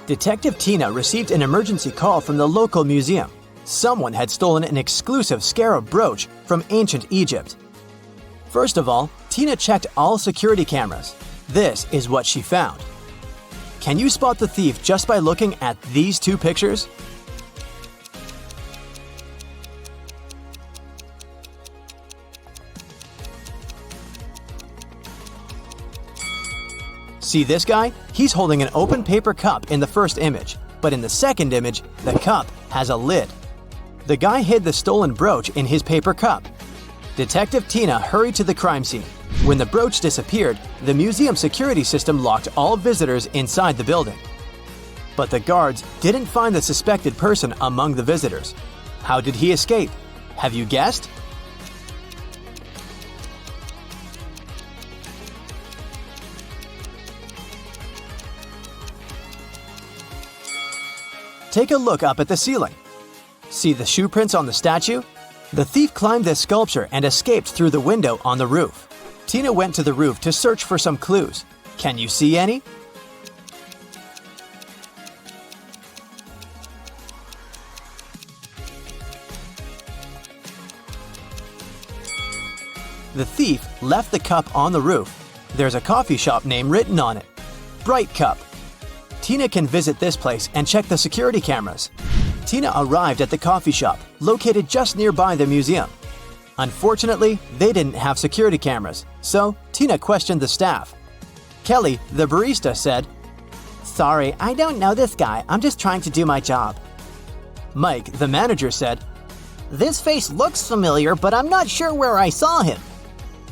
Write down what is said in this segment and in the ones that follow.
Detective Tina received an emergency call from the local museum. Someone had stolen an exclusive scarab brooch from ancient Egypt. First of all, Tina checked all security cameras. This is what she found. Can you spot the thief just by looking at these two pictures? See this guy? He's holding an open paper cup in the first image, but in the second image, the cup has a lid. The guy hid the stolen brooch in his paper cup. Detective Tina hurried to the crime scene. When the brooch disappeared, the museum security system locked all visitors inside the building. But the guards didn't find the suspected person among the visitors. How did he escape? Have you guessed? Take a look up at the ceiling. See the shoe prints on the statue? The thief climbed this sculpture and escaped through the window on the roof. Tina went to the roof to search for some clues. Can you see any? The thief left the cup on the roof. There's a coffee shop name written on it. Bright Cup. Tina can visit this place and check the security cameras. Tina arrived at the coffee shop, located just nearby the museum. Unfortunately, they didn't have security cameras, so Tina questioned the staff. Kelly, the barista, said, "Sorry, I don't know this guy. I'm just trying to do my job." Mike, the manager, said, "This face looks familiar, but I'm not sure where I saw him."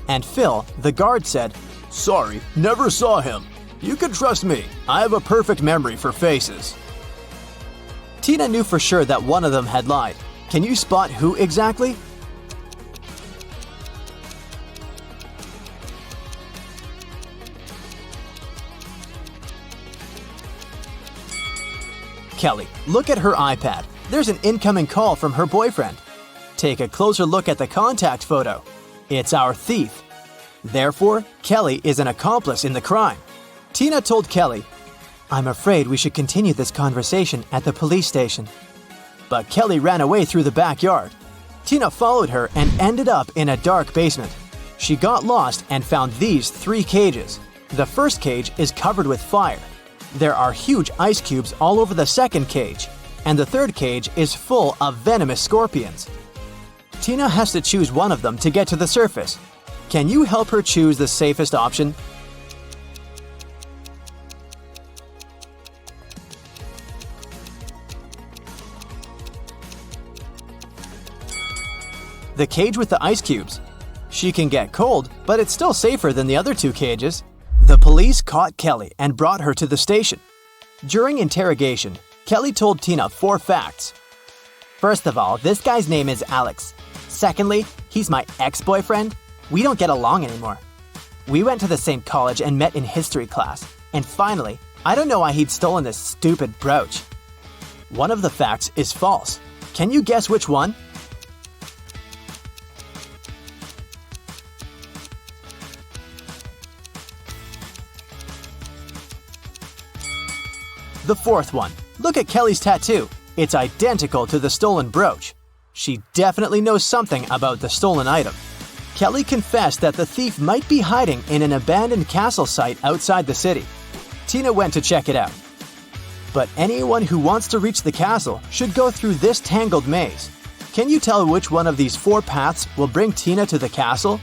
And Phil, the guard, said, "Sorry, never saw him. You can trust me. I have a perfect memory for faces." Tina knew for sure that one of them had lied. Can you spot who exactly? Kelly, look at her iPad. There's an incoming call from her boyfriend. Take a closer look at the contact photo. It's our thief. Therefore, Kelly is an accomplice in the crime. Tina told Kelly, "I'm afraid we should continue this conversation at the police station." But Kelly ran away through the backyard. Tina followed her and ended up in a dark basement. She got lost and found these 3 cages. The first cage is covered with fire. There are huge ice cubes all over the second cage. And the third cage is full of venomous scorpions. Tina has to choose one of them to get to the surface. Can you help her choose the safest option? The cage with the ice cubes. She can get cold, but it's still safer than the other 2 cages. The police caught Kelly and brought her to the station. During interrogation, Kelly told Tina 4 facts. First of all, this guy's name is Alex. Secondly, he's my ex-boyfriend. We don't get along anymore. We went to the same college and met in history class. And finally, I don't know why he'd stolen this stupid brooch. One of the facts is false. Can you guess which one? The 4th one. Look at Kelly's tattoo. It's identical to the stolen brooch. She definitely knows something about the stolen item. Kelly confessed that the thief might be hiding in an abandoned castle site outside the city. Tina went to check it out. But anyone who wants to reach the castle should go through this tangled maze. Can you tell which one of these 4 paths will bring Tina to the castle?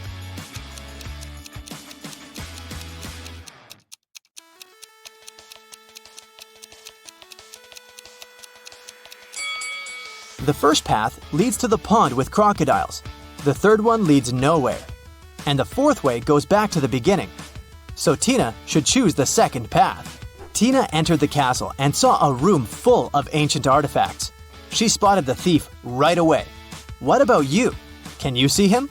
The first path leads to the pond with crocodiles. The third one leads nowhere. And the 4th way goes back to the beginning. So Tina should choose the second path. Tina entered the castle and saw a room full of ancient artifacts. She spotted the thief right away. What about you? Can you see him?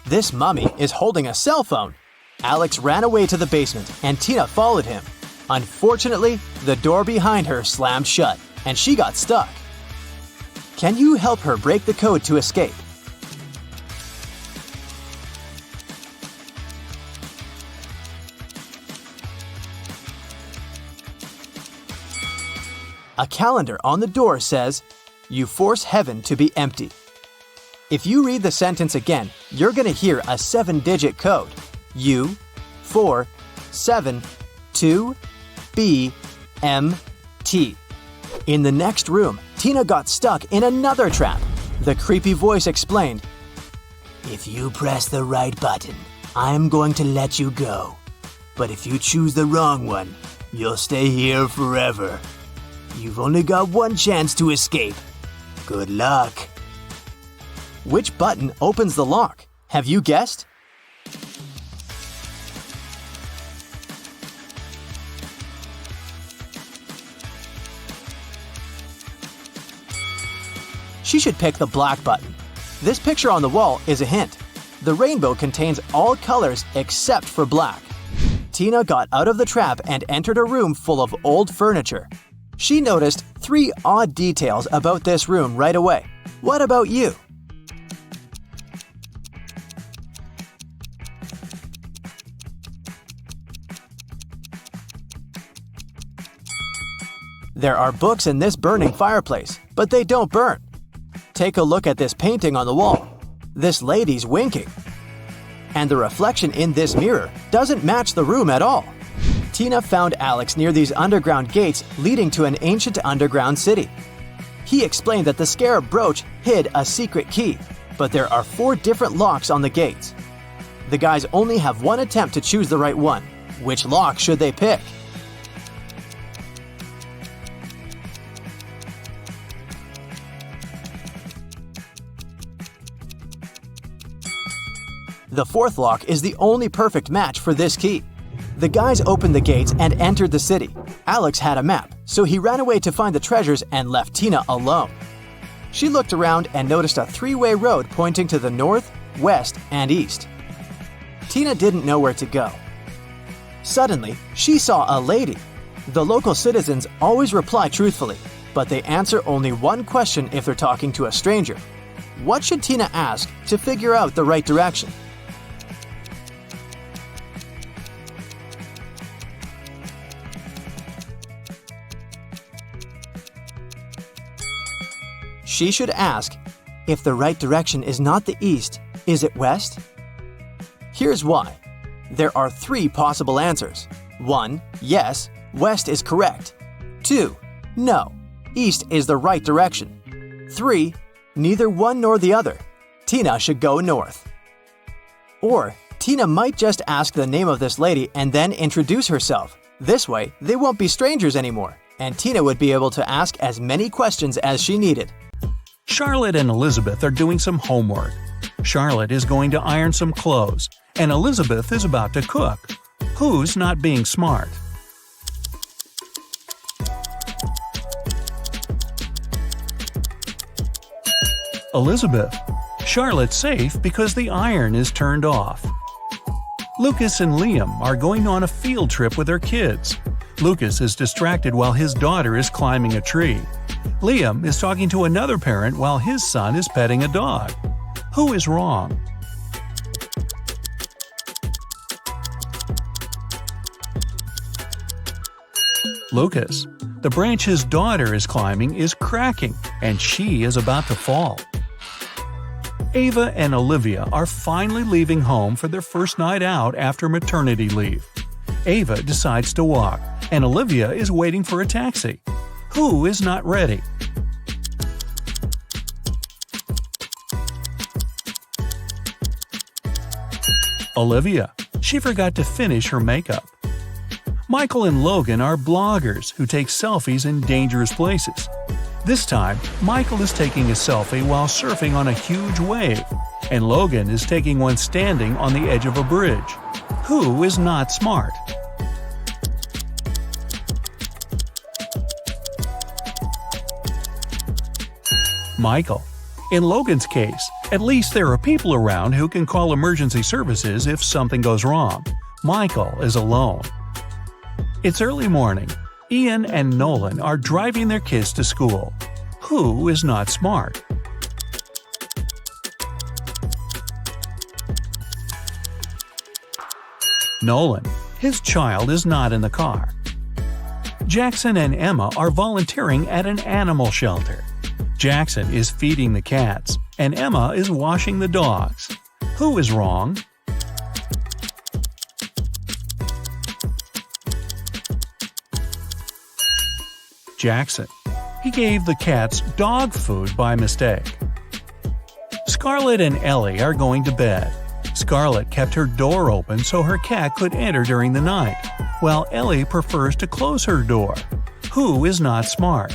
This mummy is holding a cell phone. Alex ran away to the basement and Tina followed him. Unfortunately, the door behind her slammed shut and she got stuck. Can you help her break the code to escape? A calendar on the door says, "You force heaven to be empty." If you read the sentence again, you're going to hear a 7-digit code. U, 4, 7, 2, B, M, T. In the next room, Tina got stuck in another trap. The creepy voice explained, "If you press the right button, I'm going to let you go. But if you choose the wrong one, you'll stay here forever. You've only got one chance to escape. Good luck." Which button opens the lock? Have you guessed? She should pick the black button. This picture on the wall is a hint. The rainbow contains all colors except for black. Tina got out of the trap and entered a room full of old furniture. She noticed 3 odd details about this room right away. What about you? There are books in this burning fireplace, but they don't burn. Take a look at this painting on the wall. This lady's winking. And the reflection in this mirror doesn't match the room at all. Tina found Alex near these underground gates leading to an ancient underground city. He explained that the scarab brooch hid a secret key, but there are 4 different locks on the gates. The guys only have one attempt to choose the right one. Which lock should they pick? The 4th lock is the only perfect match for this key. The guys opened the gates and entered the city. Alex had a map, so he ran away to find the treasures and left Tina alone. She looked around and noticed a 3-way road pointing to the north, west, and east. Tina didn't know where to go. Suddenly, she saw a lady. The local citizens always reply truthfully, but they answer only one question if they're talking to a stranger. What should Tina ask to figure out the right direction? She should ask, if the right direction is not the east, is it west? Here's why. There are 3 possible answers. 1. Yes, west is correct. 2. No, east is the right direction. 3. Neither one nor the other. Tina should go north. Or, Tina might just ask the name of this lady and then introduce herself. This way, they won't be strangers anymore, and Tina would be able to ask as many questions as she needed. Charlotte and Elizabeth are doing some homework. Charlotte is going to iron some clothes, and Elizabeth is about to cook. Who's not being smart? Elizabeth. Charlotte's safe because the iron is turned off. Lucas and Liam are going on a field trip with their kids. Lucas is distracted while his daughter is climbing a tree. Liam is talking to another parent while his son is petting a dog. Who is wrong? Lucas. The branch his daughter is climbing is cracking, and she is about to fall. Ava and Olivia are finally leaving home for their first night out after maternity leave. Ava decides to walk, and Olivia is waiting for a taxi. Who is not ready? Olivia. She forgot to finish her makeup. Michael and Logan are bloggers who take selfies in dangerous places. This time, Michael is taking a selfie while surfing on a huge wave, and Logan is taking one standing on the edge of a bridge. Who is not smart? Michael. In Logan's case, at least there are people around who can call emergency services if something goes wrong. Michael is alone. It's early morning. Ian and Nolan are driving their kids to school. Who is not smart? Nolan. His child is not in the car. Jackson and Emma are volunteering at an animal shelter. Jackson is feeding the cats, and Emma is washing the dogs. Who is wrong? Jackson. He gave the cats dog food by mistake. Scarlett and Ellie are going to bed. Scarlett kept her door open so her cat could enter during the night, while Ellie prefers to close her door. Who is not smart?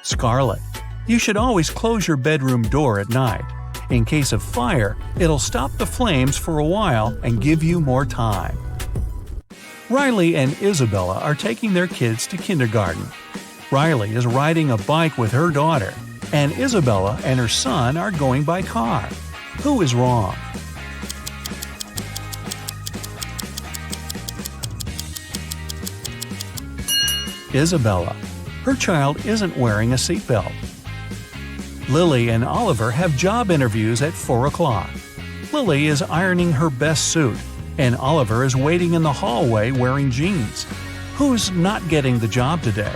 Scarlett. You should always close your bedroom door at night. In case of fire, it'll stop the flames for a while and give you more time. Riley and Isabella are taking their kids to kindergarten. Riley is riding a bike with her daughter, and Isabella and her son are going by car. Who is wrong? Isabella. Her child isn't wearing a seatbelt. Lily and Oliver have job interviews at 4 o'clock. Lily is ironing her best suit, and Oliver is waiting in the hallway wearing jeans. Who's not getting the job today?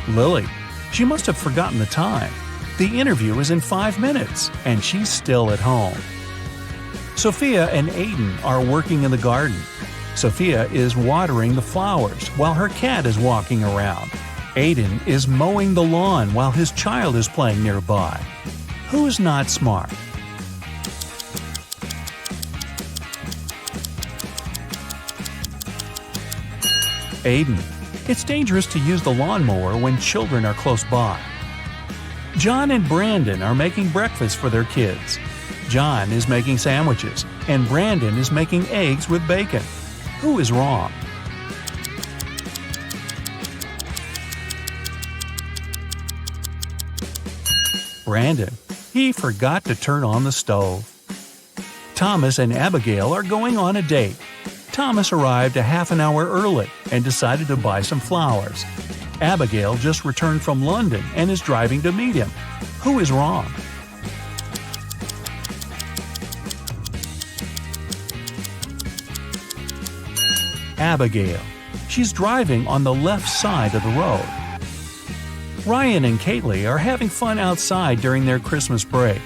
Lily. She must have forgotten the time. The interview is in 5 minutes, and she's still at home. Sophia and Aiden are working in the garden. Sophia is watering the flowers while her cat is walking around. Aiden is mowing the lawn while his child is playing nearby. Who's not smart? Aiden. It's dangerous to use the lawnmower when children are close by. John and Brandon are making breakfast for their kids. John is making sandwiches, and Brandon is making eggs with bacon. Who is wrong? Brandon. He forgot to turn on the stove. Thomas and Abigail are going on a date. Thomas arrived a half an hour early and decided to buy some flowers. Abigail just returned from London and is driving to meet him. Who is wrong? Abigail. She's driving on the left side of the road. Ryan and Kaylee are having fun outside during their Christmas break.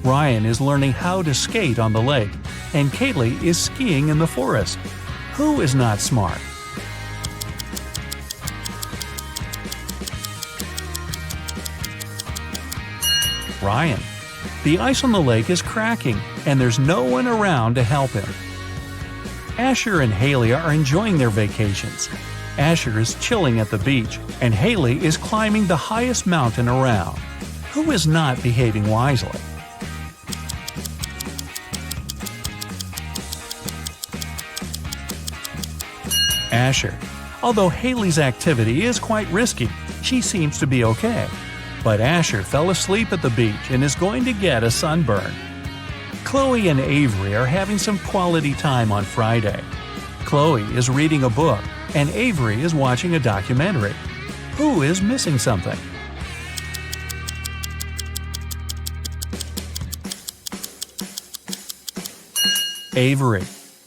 Ryan is learning how to skate on the lake, and Kaylee is skiing in the forest. Who is not smart? Ryan. The ice on the lake is cracking, and there's no one around to help him. Asher and Haley are enjoying their vacations. Asher is chilling at the beach, and Haley is climbing the highest mountain around. Who is not behaving wisely? Asher. Although Haley's activity is quite risky, she seems to be okay. But Asher fell asleep at the beach and is going to get a sunburn. Chloe and Avery are having some quality time on Friday. Chloe is reading a book, and Avery is watching a documentary. Who is missing something? Avery.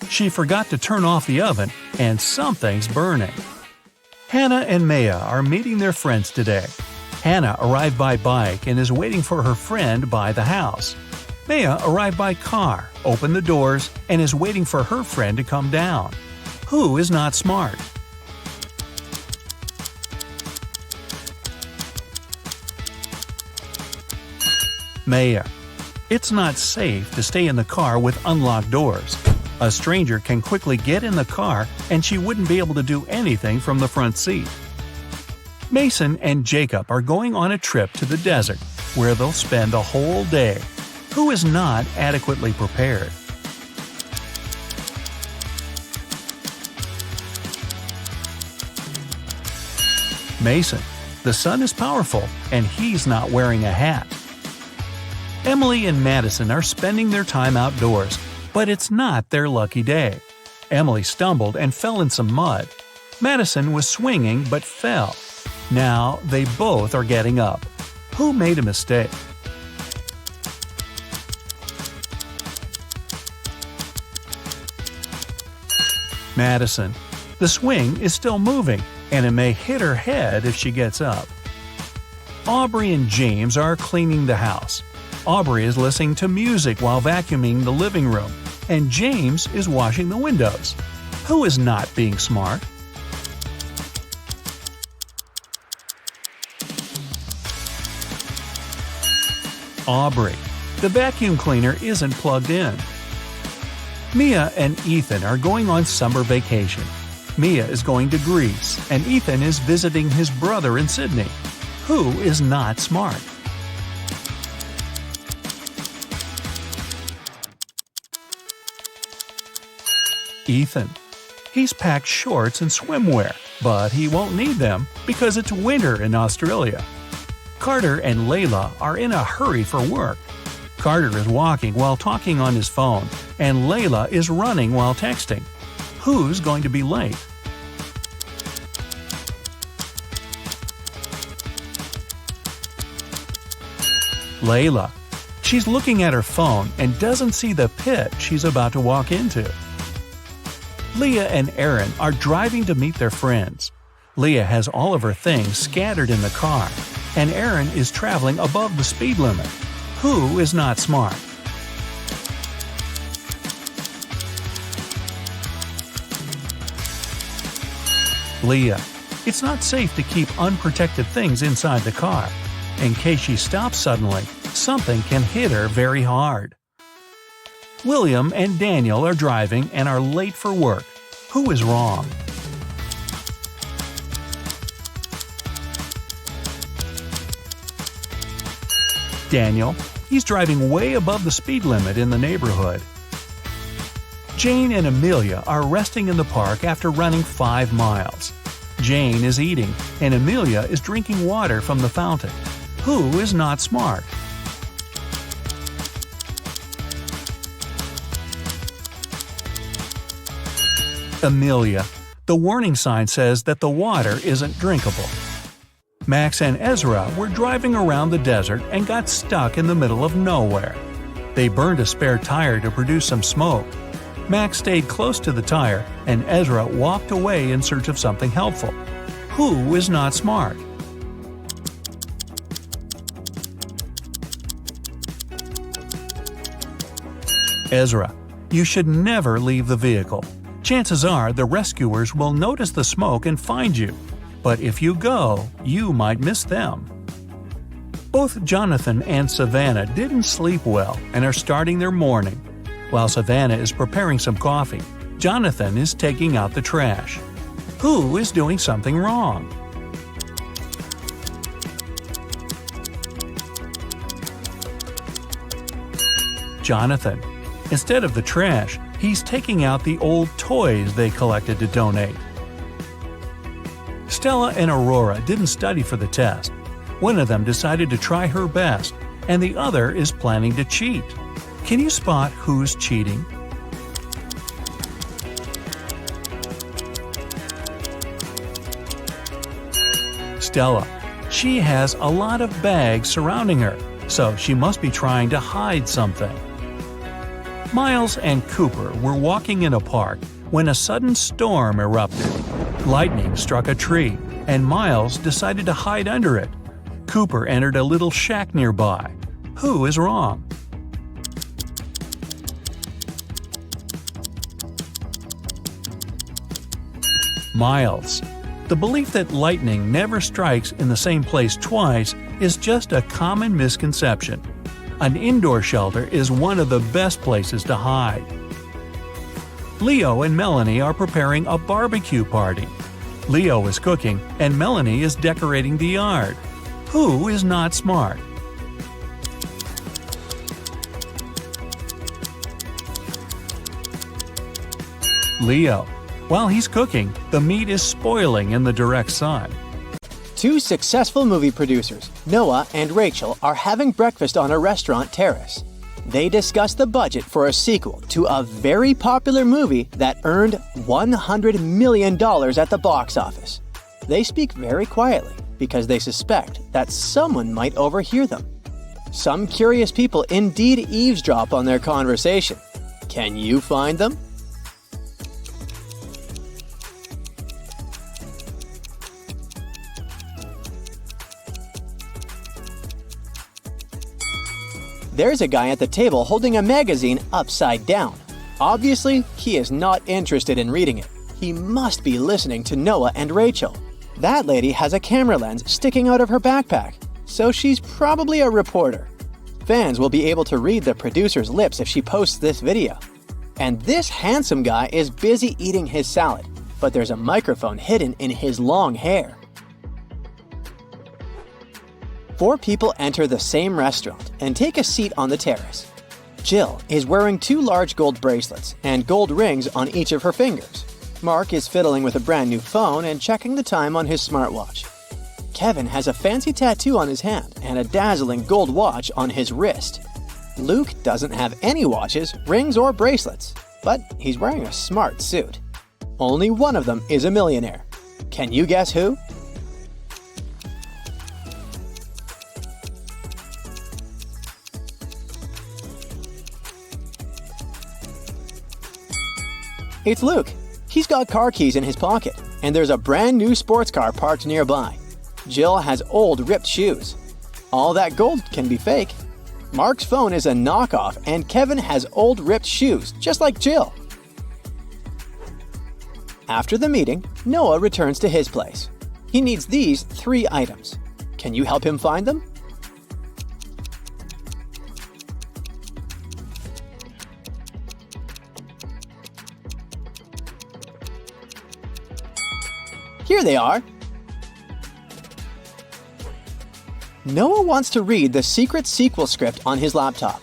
She forgot to turn off the oven, and something's burning. Hannah and Maya are meeting their friends today. Hannah arrived by bike and is waiting for her friend by the house. Maya arrived by car, opened the doors, and is waiting for her friend to come down. Who is not smart? Maya. It's not safe to stay in the car with unlocked doors. A stranger can quickly get in the car and she wouldn't be able to do anything from the front seat. Mason and Jacob are going on a trip to the desert, where they'll spend the whole day. Who is not adequately prepared? Mason. The sun is powerful, and he's not wearing a hat. Emily and Madison are spending their time outdoors, but it's not their lucky day. Emily stumbled and fell in some mud. Madison was swinging but fell. Now they both are getting up. Who made a mistake? Madison. The swing is still moving, and it may hit her head if she gets up. Aubrey and James are cleaning the house. Aubrey is listening to music while vacuuming the living room, and James is washing the windows. Who is not being smart? Aubrey. The vacuum cleaner isn't plugged in. Mia and Ethan are going on summer vacation. Mia is going to Greece, and Ethan is visiting his brother in Sydney. Who is not smart? Ethan. He's packed shorts and swimwear, but he won't need them because it's winter in Australia. Carter and Layla are in a hurry for work. Carter is walking while talking on his phone, and Layla is running while texting. Who's going to be late? Layla. She's looking at her phone and doesn't see the pit she's about to walk into. Leah and Aaron are driving to meet their friends. Leah has all of her things scattered in the car, and Aaron is traveling above the speed limit. Who is not smart? Leah. It's not safe to keep unprotected things inside the car. In case she stops suddenly, something can hit her very hard. William and Daniel are driving and are late for work. Who is wrong? Daniel. He's driving way above the speed limit in the neighborhood. Jane and Amelia are resting in the park after running 5 miles. Jane is eating, and Amelia is drinking water from the fountain. Who is not smart? Amelia. The warning sign says that the water isn't drinkable. Max and Ezra were driving around the desert and got stuck in the middle of nowhere. They burned a spare tire to produce some smoke. Max stayed close to the tire, and Ezra walked away in search of something helpful. Who is not smart? Ezra. You should never leave the vehicle. Chances are the rescuers will notice the smoke and find you. But if you go, you might miss them. Both Jonathan and Savannah didn't sleep well and are starting their morning. While Savannah is preparing some coffee, Jonathan is taking out the trash. Who is doing something wrong? Jonathan. Instead of the trash, he's taking out the old toys they collected to donate. Stella and Aurora didn't study for the test. One of them decided to try her best, and the other is planning to cheat. Can you spot who's cheating? Stella. She has a lot of bags surrounding her, so she must be trying to hide something. Miles and Cooper were walking in a park when a sudden storm erupted. Lightning struck a tree, and Miles decided to hide under it. Cooper entered a little shack nearby. Who is wrong? Miles. The belief that lightning never strikes in the same place twice is just a common misconception. An indoor shelter is one of the best places to hide. Leo and Melanie are preparing a barbecue party. Leo is cooking, and Melanie is decorating the yard. Who is not smart? Leo. While he's cooking, the meat is spoiling in the direct sun. 2 successful movie producers, Noah and Rachel, are having breakfast on a restaurant terrace. They discuss the budget for a sequel to a very popular movie that earned $100 million at the box office. They speak very quietly. because they suspect that someone might overhear them. Some curious people indeed eavesdrop on their conversation. Can you find them? There's a guy at the table holding a magazine upside down. Obviously, he is not interested in reading it. He must be listening to Noah and Rachel. That lady has a camera lens sticking out of her backpack, so she's probably a reporter. Fans will be able to read the producer's lips if she posts this video. And this handsome guy is busy eating his salad, but there's a microphone hidden in his long hair. 4 people enter the same restaurant and take a seat on the terrace. Jill is wearing 2 large gold bracelets and gold rings on each of her fingers. Mark is fiddling with a brand new phone and checking the time on his smartwatch. Kevin has a fancy tattoo on his hand and a dazzling gold watch on his wrist. Luke doesn't have any watches, rings, or bracelets, but he's wearing a smart suit. Only one of them is a millionaire. Can you guess who? It's Luke. He's got car keys in his pocket, and there's a brand new sports car parked nearby. Jill has old ripped shoes. All that gold can be fake. Mark's phone is a knockoff, and Kevin has old ripped shoes, just like Jill. After the meeting, Noah returns to his place. He needs these 3 items. Can you help him find them? Here they are. Noah wants to read the secret sequel script on his laptop.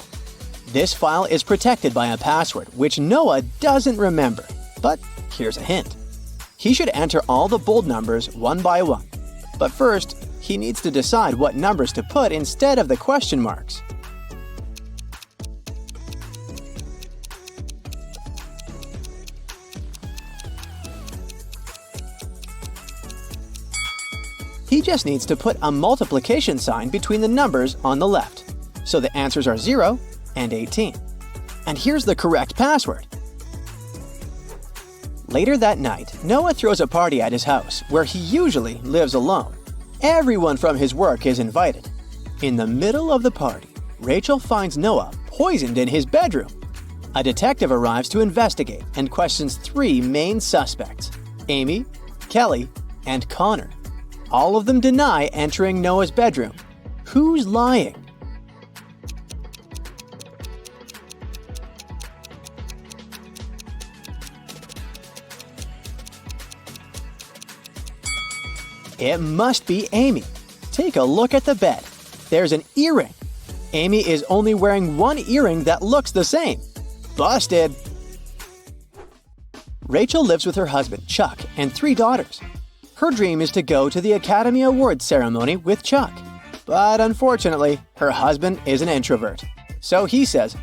This file is protected by a password, which Noah doesn't remember. But here's a hint. He should enter all the bold numbers one by one. But first, he needs to decide what numbers to put instead of the question marks. He just needs to put a multiplication sign between the numbers on the left. So the answers are 0 and 18. And here's the correct password. Later that night, Noah throws a party at his house, where he usually lives alone. Everyone from his work is invited. In the middle of the party, Rachel finds Noah poisoned in his bedroom. A detective arrives to investigate and questions 3 main suspects: Amy, Kelly, and Connor. All of them deny entering Noah's bedroom. Who's lying? It must be Amy. Take a look at the bed. There's an earring. Amy is only wearing 1 earring that looks the same. Busted! Rachel lives with her husband, Chuck, and 3 daughters. Her dream is to go to the Academy Awards ceremony with Chuck. But unfortunately, her husband is an introvert. So he says,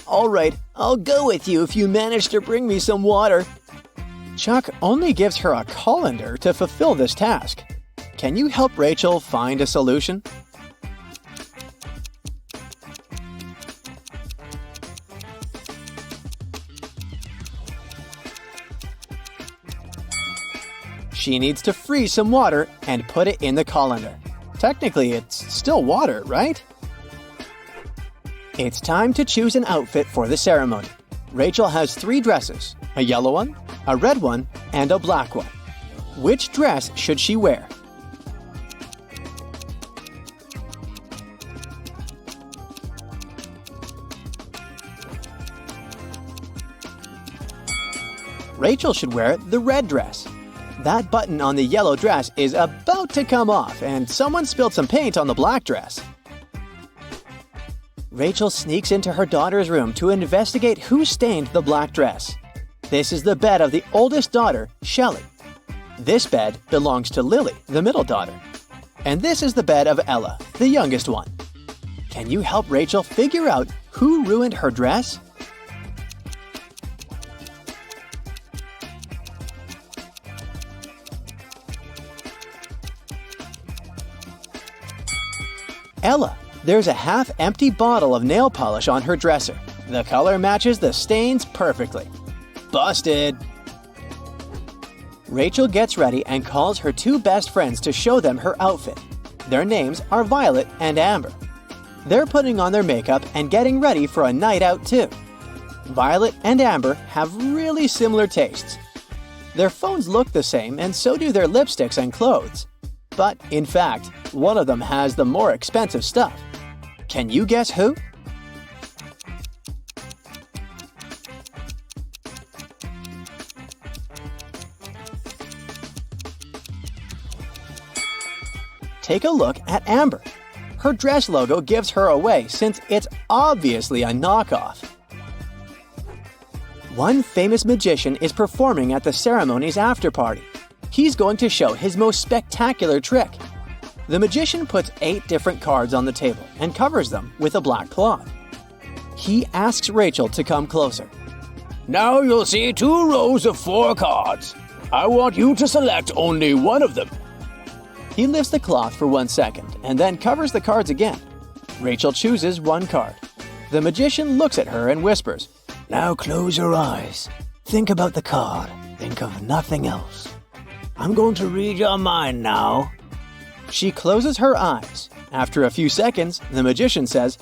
"All right, I'll go with you if you manage to bring me some water." Chuck only gives her a colander to fulfill this task. Can you help Rachel find a solution? She needs to freeze some water and put it in the colander. Technically, it's still water, right? It's time to choose an outfit for the ceremony. Rachel has 3 dresses: a yellow one, a red one, and a black one. Which dress should she wear? Rachel should wear the red dress. That button on the yellow dress is about to come off, and someone spilled some paint on the black dress. Rachel sneaks into her daughter's room to investigate who stained the black dress. This is the bed of the oldest daughter, Shelley. This bed belongs to Lily, the middle daughter. And this is the bed of Ella, the youngest one. Can you help Rachel figure out who ruined her dress? Ella, there's a half-empty bottle of nail polish on her dresser. The color matches the stains perfectly. Busted! Rachel gets ready and calls her two best friends to show them her outfit. Their names are Violet and Amber. They're putting on their makeup and getting ready for a night out too. Violet and Amber have really similar tastes. Their phones look the same and so do their lipsticks and clothes. But in fact, one of them has the more expensive stuff. Can you guess who? Take a look at Amber. Her dress logo gives her away since it's obviously a knockoff. One famous magician is performing at the ceremony's afterparty. He's going to show his most spectacular trick. The magician puts 8 different cards on the table and covers them with a black cloth. He asks Rachel to come closer. Now you'll see 2 rows of 4 cards. I want you to select only one of them. He lifts the cloth for 1 second and then covers the cards again. Rachel chooses one card. The magician looks at her and whispers, "Now close your eyes. Think about the card. Think of nothing else. I'm going to read your mind now." She closes her eyes. After a few seconds, the magician says,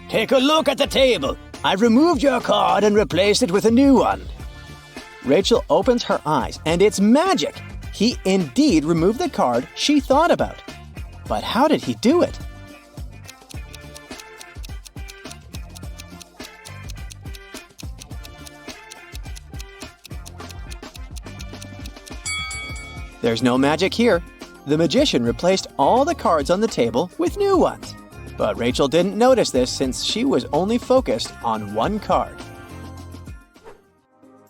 Take a look at the table. I've removed your card and replaced it with a new one. Rachel opens her eyes and it's magic! He indeed removed the card she thought about. But how did he do it? There's no magic here. The magician replaced all the cards on the table with new ones. But Rachel didn't notice this since she was only focused on one card.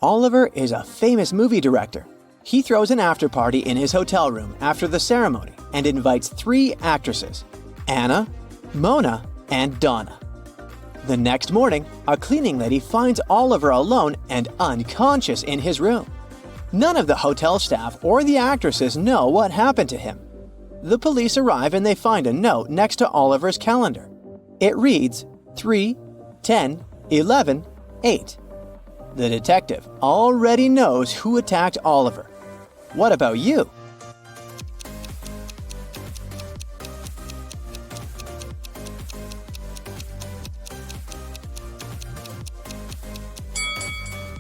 Oliver is a famous movie director. He throws an after-party in his hotel room after the ceremony and invites 3 actresses, Anna, Mona, and Donna. The next morning, a cleaning lady finds Oliver alone and unconscious in his room. None of the hotel staff or the actresses know what happened to him. The police arrive and they find a note next to Oliver's calendar. It reads 3, 10, 11, 8. The detective already knows who attacked Oliver. What about you?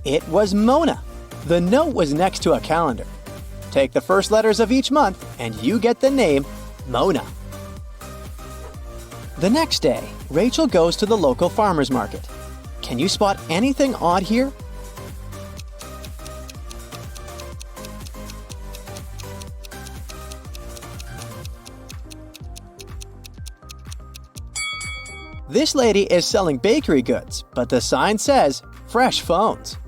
It was Mona. The note was next to a calendar. Take the first letters of each month and you get the name Mona. The next day, Rachel goes to the local farmer's market. Can you spot anything odd here? This lady is selling bakery goods, but the sign says fresh phones.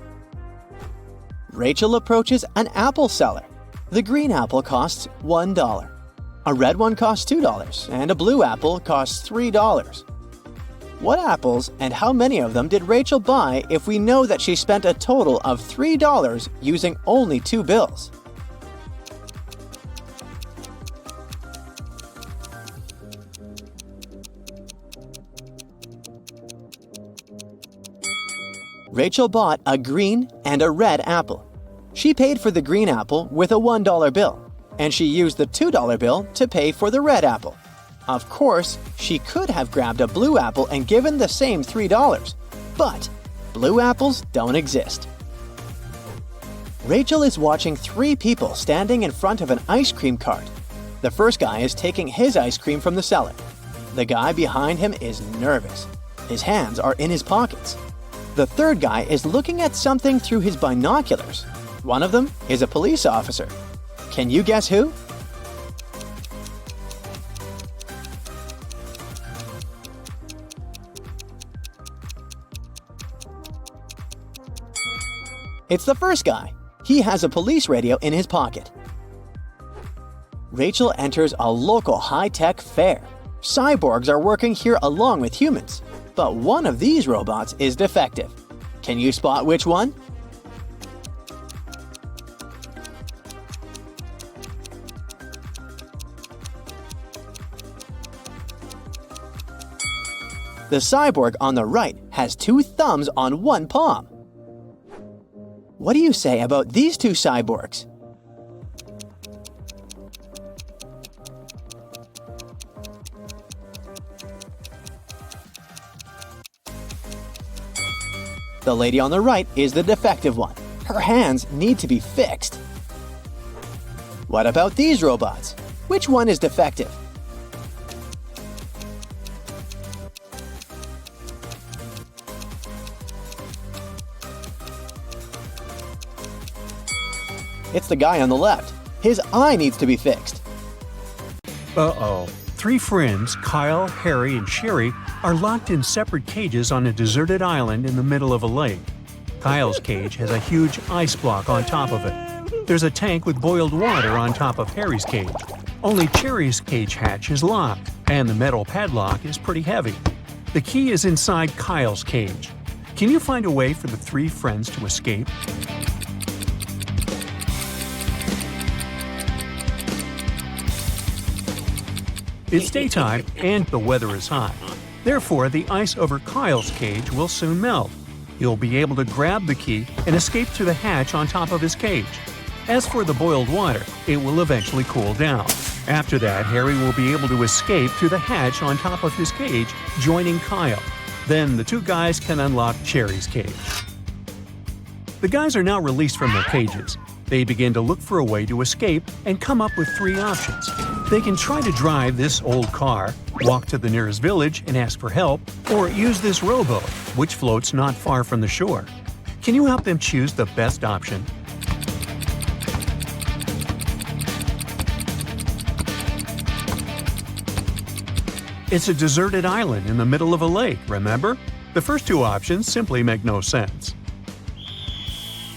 Rachel approaches an apple seller. The green apple costs $1. A red one costs $2, and a blue apple costs $3. What apples and how many of them did Rachel buy if we know that she spent a total of $3 using only 2 bills? Rachel bought a green and a red apple. She paid for the green apple with a $1 bill, and she used the $2 bill to pay for the red apple. Of course, she could have grabbed a blue apple and given the same $3, but blue apples don't exist. Rachel is watching 3 people standing in front of an ice cream cart. The first guy is taking his ice cream from the seller. The guy behind him is nervous. His hands are in his pockets. The third guy is looking at something through his binoculars. One of them is a police officer. Can you guess who? It's the first guy. He has a police radio in his pocket. Rachel enters a local high-tech fair. Cyborgs are working here along with humans, but one of these robots is defective. Can you spot which one? The cyborg on the right has 2 thumbs on one palm. What do you say about these 2 cyborgs? The lady on the right is the defective one. Her hands need to be fixed. What about these robots? Which one is defective? It's the guy on the left. His eye needs to be fixed. Uh-oh. 3 friends, Kyle, Harry, and Sherry, are locked in separate cages on a deserted island in the middle of a lake. Kyle's cage has a huge ice block on top of it. There's a tank with boiled water on top of Harry's cage. Only Sherry's cage hatch is locked, and the metal padlock is pretty heavy. The key is inside Kyle's cage. Can you find a way for the 3 friends to escape? It's daytime and the weather is hot. Therefore, the ice over Kyle's cage will soon melt. He'll be able to grab the key and escape through the hatch on top of his cage. As for the boiled water, it will eventually cool down. After that, Harry will be able to escape through the hatch on top of his cage, joining Kyle. Then the 2 guys can unlock Sherry's cage. The guys are now released from their cages. They begin to look for a way to escape and come up with 3 options. They can try to drive this old car, walk to the nearest village and ask for help, or use this rowboat, which floats not far from the shore. Can you help them choose the best option? It's a deserted island in the middle of a lake, remember? The first 2 options simply make no sense.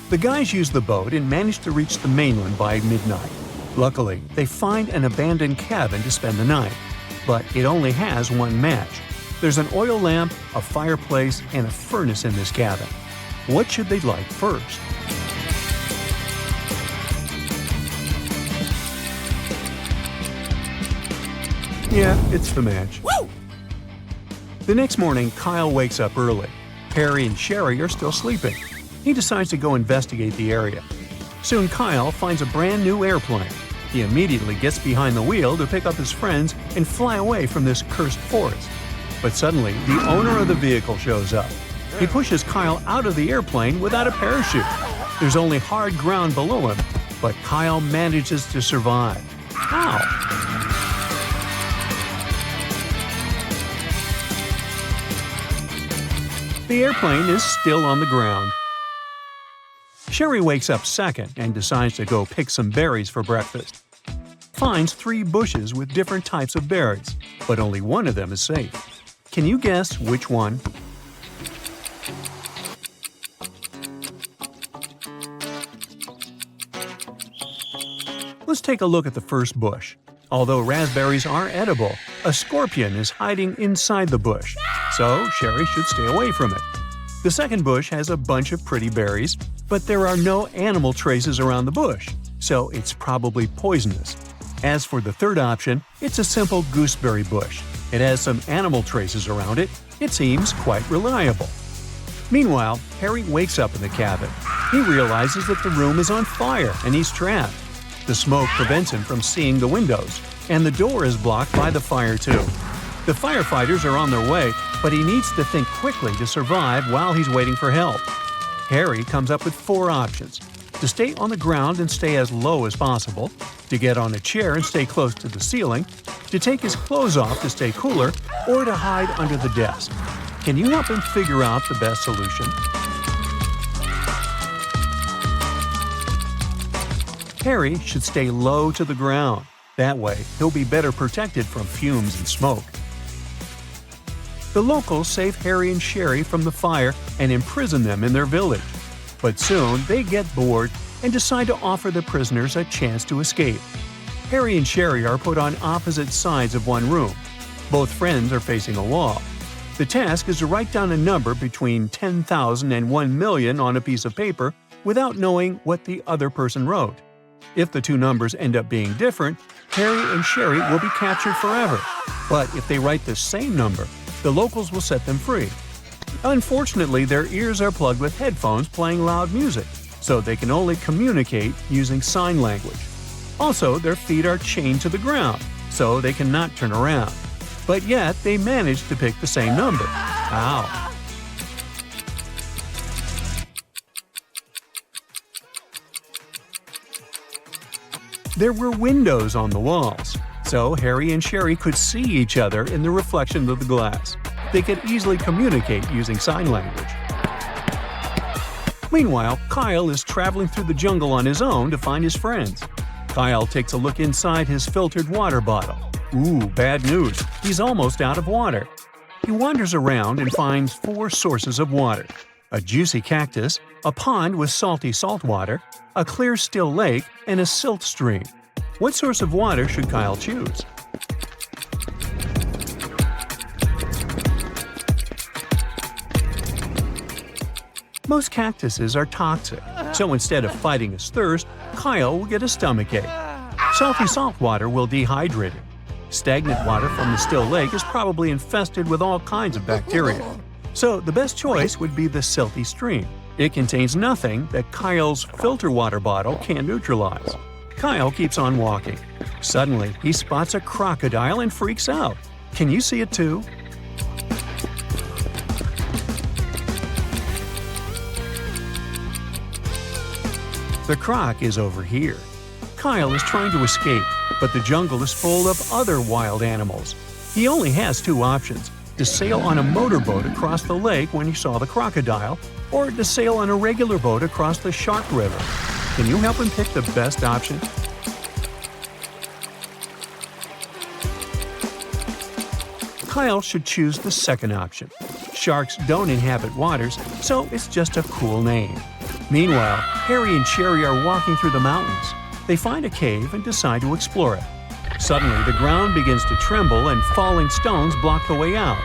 The guys use the boat and manage to reach the mainland by midnight. Luckily, they find an abandoned cabin to spend the night. But it only has 1 match. There's an oil lamp, a fireplace, and a furnace in this cabin. What should they light first? Yeah, it's the match. Woo! The next morning, Kyle wakes up early. Harry and Sherry are still sleeping. He decides to go investigate the area. Soon Kyle finds a brand new airplane. He immediately gets behind the wheel to pick up his friends and fly away from this cursed forest. But suddenly, the owner of the vehicle shows up. He pushes Kyle out of the airplane without a parachute. There's only hard ground below him, but Kyle manages to survive. How? The airplane is still on the ground. Sherry wakes up second and decides to go pick some berries for breakfast. Finds 3 bushes with different types of berries, but only one of them is safe. Can you guess which one? Let's take a look at the first bush. Although raspberries are edible, a scorpion is hiding inside the bush, so Sherry should stay away from it. The second bush has a bunch of pretty berries, but there are no animal traces around the bush, so it's probably poisonous. As for the third option, it's a simple gooseberry bush. It has some animal traces around it. It seems quite reliable. Meanwhile, Harry wakes up in the cabin. He realizes that the room is on fire and he's trapped. The smoke prevents him from seeing the windows, and the door is blocked by the fire too. The firefighters are on their way, but he needs to think quickly to survive while he's waiting for help. Harry comes up with 4 options: to stay on the ground and stay as low as possible, to get on a chair and stay close to the ceiling, to take his clothes off to stay cooler, or to hide under the desk. Can you help him figure out the best solution? Harry should stay low to the ground. That way, he'll be better protected from fumes and smoke. The locals save Harry and Sherry from the fire and imprison them in their village. But soon, they get bored and decide to offer the prisoners a chance to escape. Harry and Sherry are put on opposite sides of one room. Both friends are facing a wall. The task is to write down a number between 10,000 and 1 million on a piece of paper without knowing what the other person wrote. If the 2 numbers end up being different, Harry and Sherry will be captured forever. But if they write the same number, The locals will set them free. Unfortunately, their ears are plugged with headphones playing loud music, so they can only communicate using sign language. Also, their feet are chained to the ground, so they cannot turn around. But yet, they manage to pick the same number. Ow! There were windows on the walls, so Harry and Sherry could see each other in the reflection of the glass. They could easily communicate using sign language. Meanwhile, Kyle is traveling through the jungle on his own to find his friends. Kyle takes a look inside his filtered water bottle. Ooh, bad news. He's almost out of water. He wanders around and finds 4 sources of water: a juicy cactus, a pond with salty salt water, a clear still lake, and a silt stream. What source of water should Kyle choose? Most cactuses are toxic, so instead of fighting his thirst, Kyle will get a stomachache. Salty salt water will dehydrate him. Stagnant water from the still lake is probably infested with all kinds of bacteria. So the best choice would be the silty stream. It contains nothing that Kyle's filter water bottle can neutralize. Kyle keeps on walking. Suddenly, he spots a crocodile and freaks out. Can you see it too? The croc is over here. Kyle is trying to escape, but the jungle is full of other wild animals. He only has 2 options: to sail on a motorboat across the lake when he saw the crocodile, or to sail on a regular boat across the Shark River. Can you help him pick the best option? Kyle should choose the second option. Sharks don't inhabit waters, so it's just a cool name. Meanwhile, Harry and Sherry are walking through the mountains. They find a cave and decide to explore it. Suddenly, the ground begins to tremble and falling stones block the way out.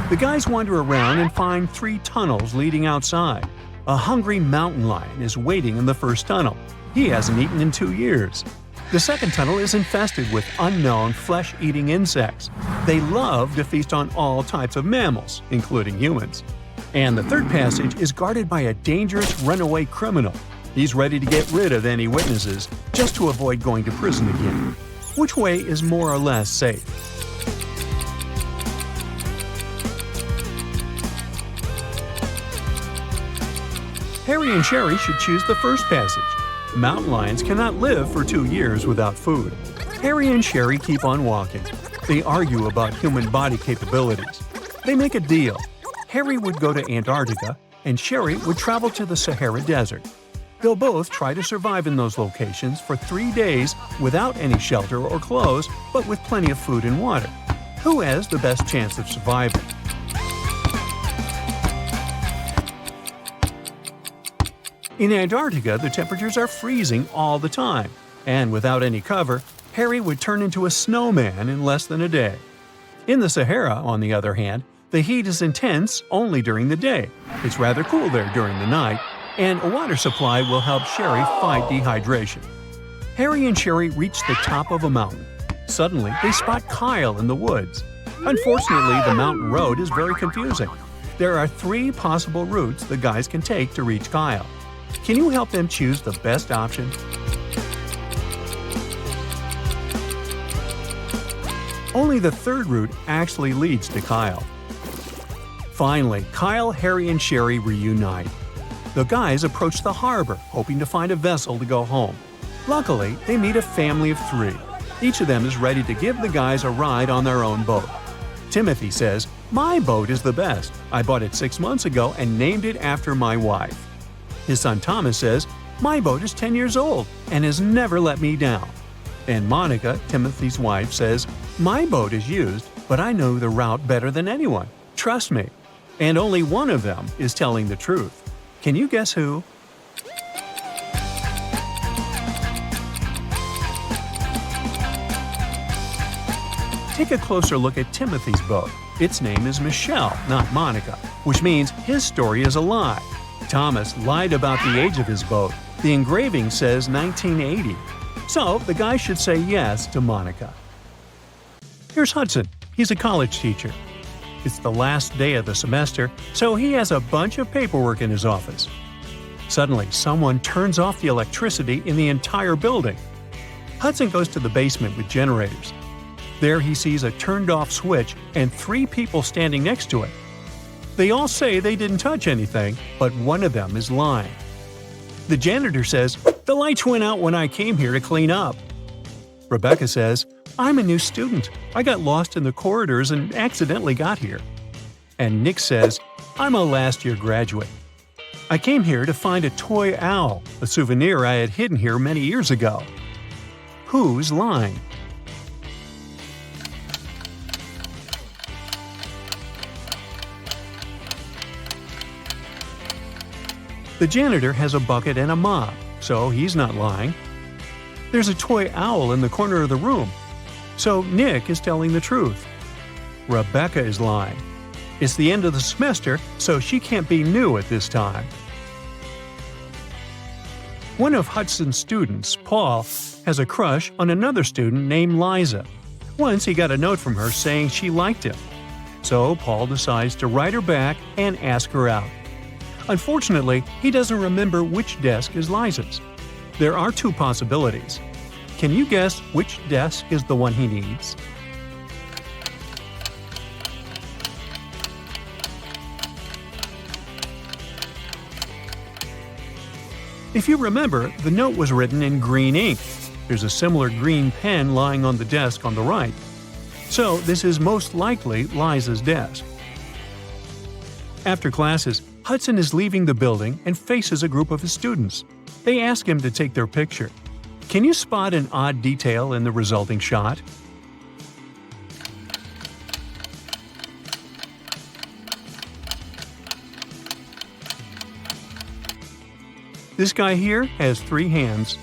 The guys wander around and find 3 tunnels leading outside. A hungry mountain lion is waiting in the first tunnel. He hasn't eaten in 2 years. The second tunnel is infested with unknown flesh-eating insects. They love to feast on all types of mammals, including humans. And the third passage is guarded by a dangerous runaway criminal. He's ready to get rid of any witnesses, just to avoid going to prison again. Which way is more or less safe? Harry and Sherry should choose the first passage. Mountain lions cannot live for 2 years without food. Harry and Sherry keep on walking. They argue about human body capabilities. They make a deal. Harry would go to Antarctica, and Sherry would travel to the Sahara Desert. They'll both try to survive in those locations for 3 days without any shelter or clothes, but with plenty of food and water. Who has the best chance of surviving? In Antarctica, the temperatures are freezing all the time, and without any cover, Harry would turn into a snowman in less than a day. In the Sahara, on the other hand, the heat is intense only during the day. It's rather cool there during the night, and a water supply will help Sherry fight dehydration. Harry and Sherry reach the top of a mountain. Suddenly, they spot Kyle in the woods. Unfortunately, the mountain road is very confusing. There are 3 possible routes the guys can take to reach Kyle. Can you help them choose the best option? Only the third route actually leads to Kyle. Finally, Kyle, Harry, and Sherry reunite. The guys approach the harbor, hoping to find a vessel to go home. Luckily, they meet a family of 3. Each of them is ready to give the guys a ride on their own boat. Timothy says, "My boat is the best. I bought it 6 months ago and named it after my wife." His son Thomas says, "My boat is 10 years old and has never let me down." And Monica, Timothy's wife, says, "My boat is used, but I know the route better than anyone. Trust me." And only one of them is telling the truth. Can you guess who? Take a closer look at Timothy's boat. Its name is Michelle, not Monica, which means his story is a lie. Thomas lied about the age of his boat. The engraving says 1980. So the guy should say yes to Monica. Here's Hudson. He's a college teacher. It's the last day of the semester, so he has a bunch of paperwork in his office. Suddenly, someone turns off the electricity in the entire building. Hudson goes to the basement with generators. There he sees a turned-off switch and 3 people standing next to it. They all say they didn't touch anything, but one of them is lying. The janitor says, "The lights went out when I came here to clean up." Rebecca says, "I'm a new student. I got lost in the corridors and accidentally got here." And Nick says, "I'm a last-year graduate. I came here to find a toy owl, a souvenir I had hidden here many years ago." Who's lying? The janitor has a bucket and a mop, so he's not lying. There's a toy owl in the corner of the room, so Nick is telling the truth. Rebecca is lying. It's the end of the semester, so she can't be new at this time. One of Hudson's students, Paul, has a crush on another student named Liza. Once he got a note from her saying she liked him. So Paul decides to write her back and ask her out. Unfortunately, he doesn't remember which desk is Liza's. There are 2 possibilities. Can you guess which desk is the one he needs? If you remember, the note was written in green ink. There's a similar green pen lying on the desk on the right. So this is most likely Liza's desk. After classes, Hudson is leaving the building and faces a group of his students. They ask him to take their picture. Can you spot an odd detail in the resulting shot? This guy here has 3 hands.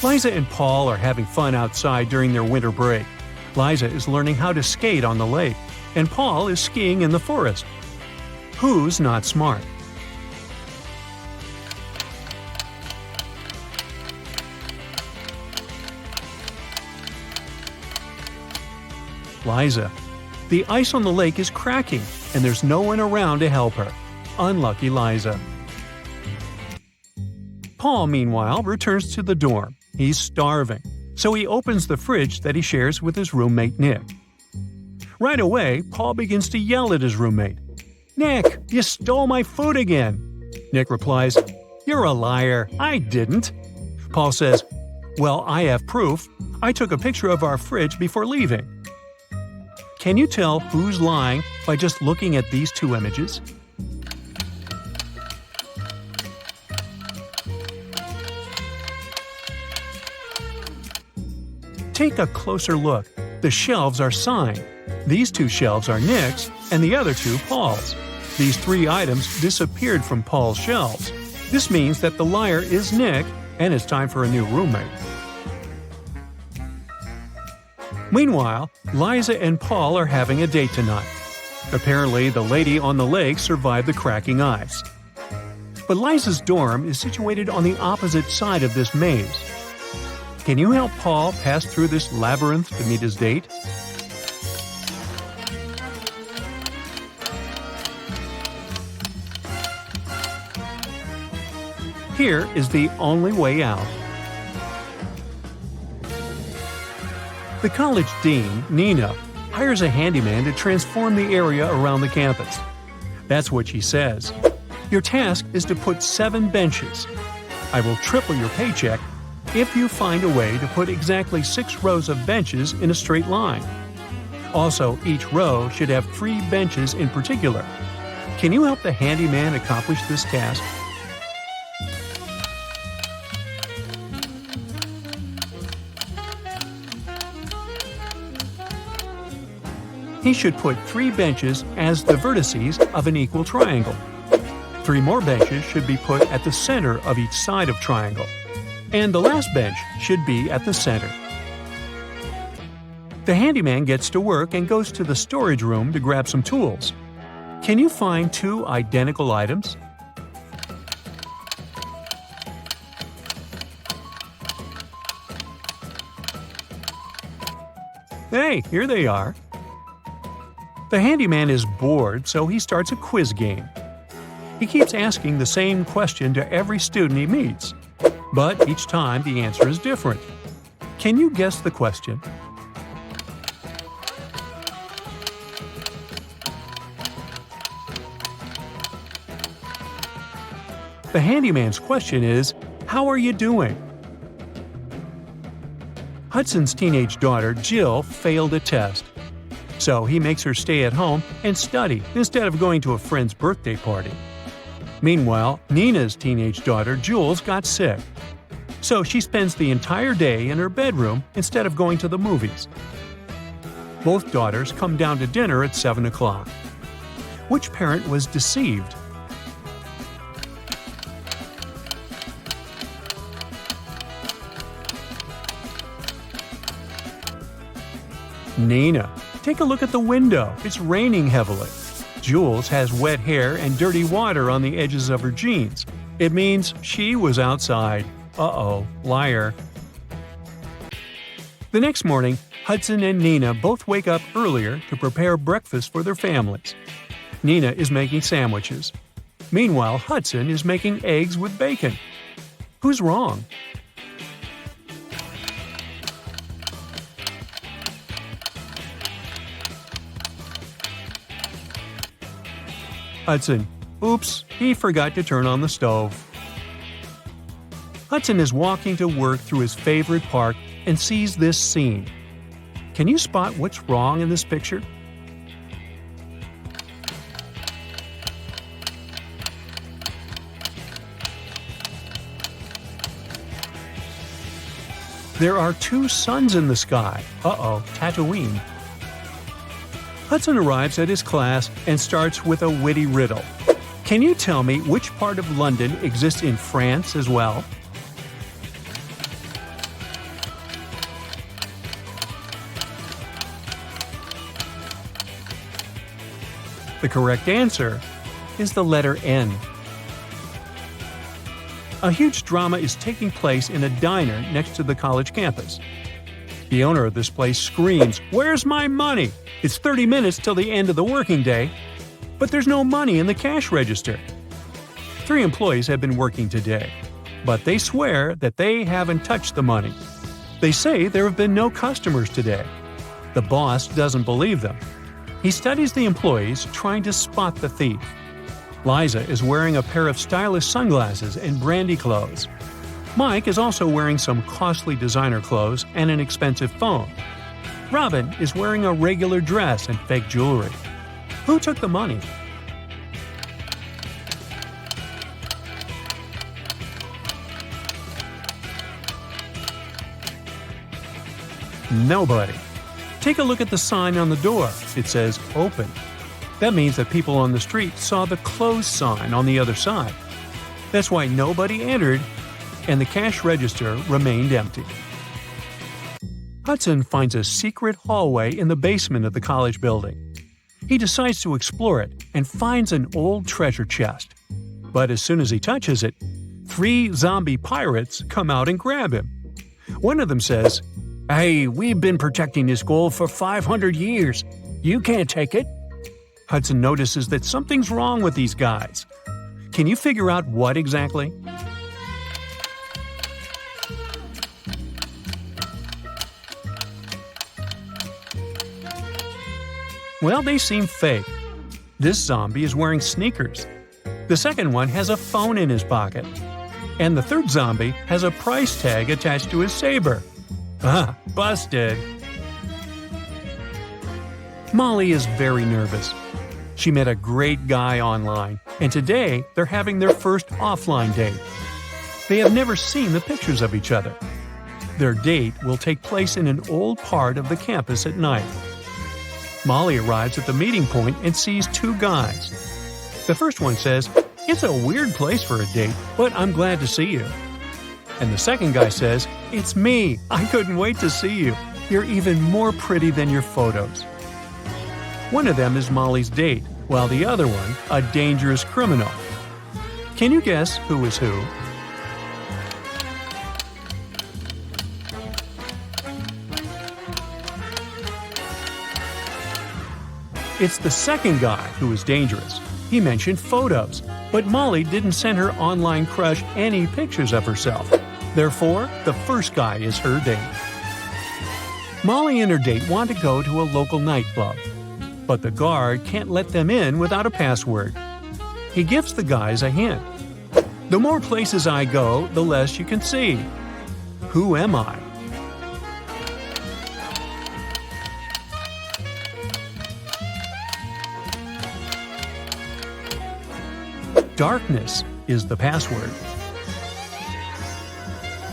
Liza and Paul are having fun outside during their winter break. Liza is learning how to skate on the lake, and Paul is skiing in the forest. Who's not smart? Liza. The ice on the lake is cracking, and there's no one around to help her. Unlucky Liza. Paul, meanwhile, returns to the dorm. He's starving, so he opens the fridge that he shares with his roommate Nick. Right away, Paul begins to yell at his roommate. "Nick, you stole my food again!" Nick replies, "You're a liar. I didn't." Paul says, "Well, I have proof. I took a picture of our fridge before leaving." Can you tell who's lying by just looking at these 2 images? Take a closer look. The shelves are signed. These 2 shelves are Nick's and the other 2 Paul's. These 3 items disappeared from Paul's shelves. This means that the liar is Nick and it's time for a new roommate. Meanwhile, Liza and Paul are having a date tonight. Apparently, the lady on the lake survived the cracking ice. But Liza's dorm is situated on the opposite side of this maze. Can you help Paul pass through this labyrinth to meet his date? Here is the only way out. The college dean, Nina, hires a handyman to transform the area around the campus. That's what she says. Your task is to put 7 benches. I will triple your paycheck if you find a way to put exactly 6 rows of benches in a straight line. Also, each row should have 3 benches in particular. Can you help the handyman accomplish this task? He should put 3 benches as the vertices of an equal triangle. 3 more benches should be put at the center of each side of triangle. And the last bench should be at the center. The handyman gets to work and goes to the storage room to grab some tools. Can you find 2 identical items? Hey, here they are. The handyman is bored, so he starts a quiz game. He keeps asking the same question to every student he meets, but each time the answer is different. Can you guess the question? The handyman's question is, "How are you doing?" Hudson's teenage daughter, Jill, failed a test. So he makes her stay at home and study instead of going to a friend's birthday party. Meanwhile, Nina's teenage daughter, Jules, got sick. So she spends the entire day in her bedroom instead of going to the movies. Both daughters come down to dinner at 7 o'clock. Which parent was deceived? Nina. Take a look at the window. It's raining heavily. Jules has wet hair and dirty water on the edges of her jeans. It means she was outside. Uh-oh, liar. The next morning, Hudson and Nina both wake up earlier to prepare breakfast for their families. Nina is making sandwiches. Meanwhile, Hudson is making eggs with bacon. Who's wrong? Hudson. Oops, he forgot to turn on the stove. Hudson is walking to work through his favorite park and sees this scene. Can you spot what's wrong in this picture? There are two suns in the sky. Uh-oh, Tatooine. Hudson arrives at his class and starts with a witty riddle. Can you tell me which part of London exists in France as well? The correct answer is the letter N. A huge drama is taking place in a diner next to the college campus. The owner of this place screams, "Where's my money? It's 30 minutes till the end of the working day." But there's no money in the cash register. 3 employees have been working today, but they swear that they haven't touched the money. They say there have been no customers today. The boss doesn't believe them. He studies the employees, trying to spot the thief. Liza is wearing a pair of stylish sunglasses and brandy clothes. Mike is also wearing some costly designer clothes and an expensive phone. Robin is wearing a regular dress and fake jewelry. Who took the money? Nobody. Take a look at the sign on the door. It says "Open." That means that people on the street saw the closed sign on the other side. That's why nobody entered, and the cash register remained empty. Hudson finds a secret hallway in the basement of the college building. He decides to explore it and finds an old treasure chest. But as soon as he touches it, 3 zombie pirates come out and grab him. One of them says, "Hey, we've been protecting this gold for 500 years. You can't take it." Hudson notices that something's wrong with these guys. Can you figure out what exactly? Well, they seem fake. This zombie is wearing sneakers. The second one has a phone in his pocket. And the third zombie has a price tag attached to his saber. Ah, busted. Molly is very nervous. She met a great guy online, and today they're having their first offline date. They have never seen the pictures of each other. Their date will take place in an old part of the campus at night. Molly arrives at the meeting point and sees 2 guys. The first one says, "It's a weird place for a date, but I'm glad to see you." And the second guy says, "It's me. I couldn't wait to see you. You're even more pretty than your photos." One of them is Molly's date, while the other one, a dangerous criminal. Can you guess who is who? It's the second guy who is dangerous. He mentioned photos, but Molly didn't send her online crush any pictures of herself. Therefore, the first guy is her date. Molly and her date want to go to a local nightclub, but the guard can't let them in without a password. He gives the guys a hint. The more places I go, the less you can see. Who am I? Darkness is the password.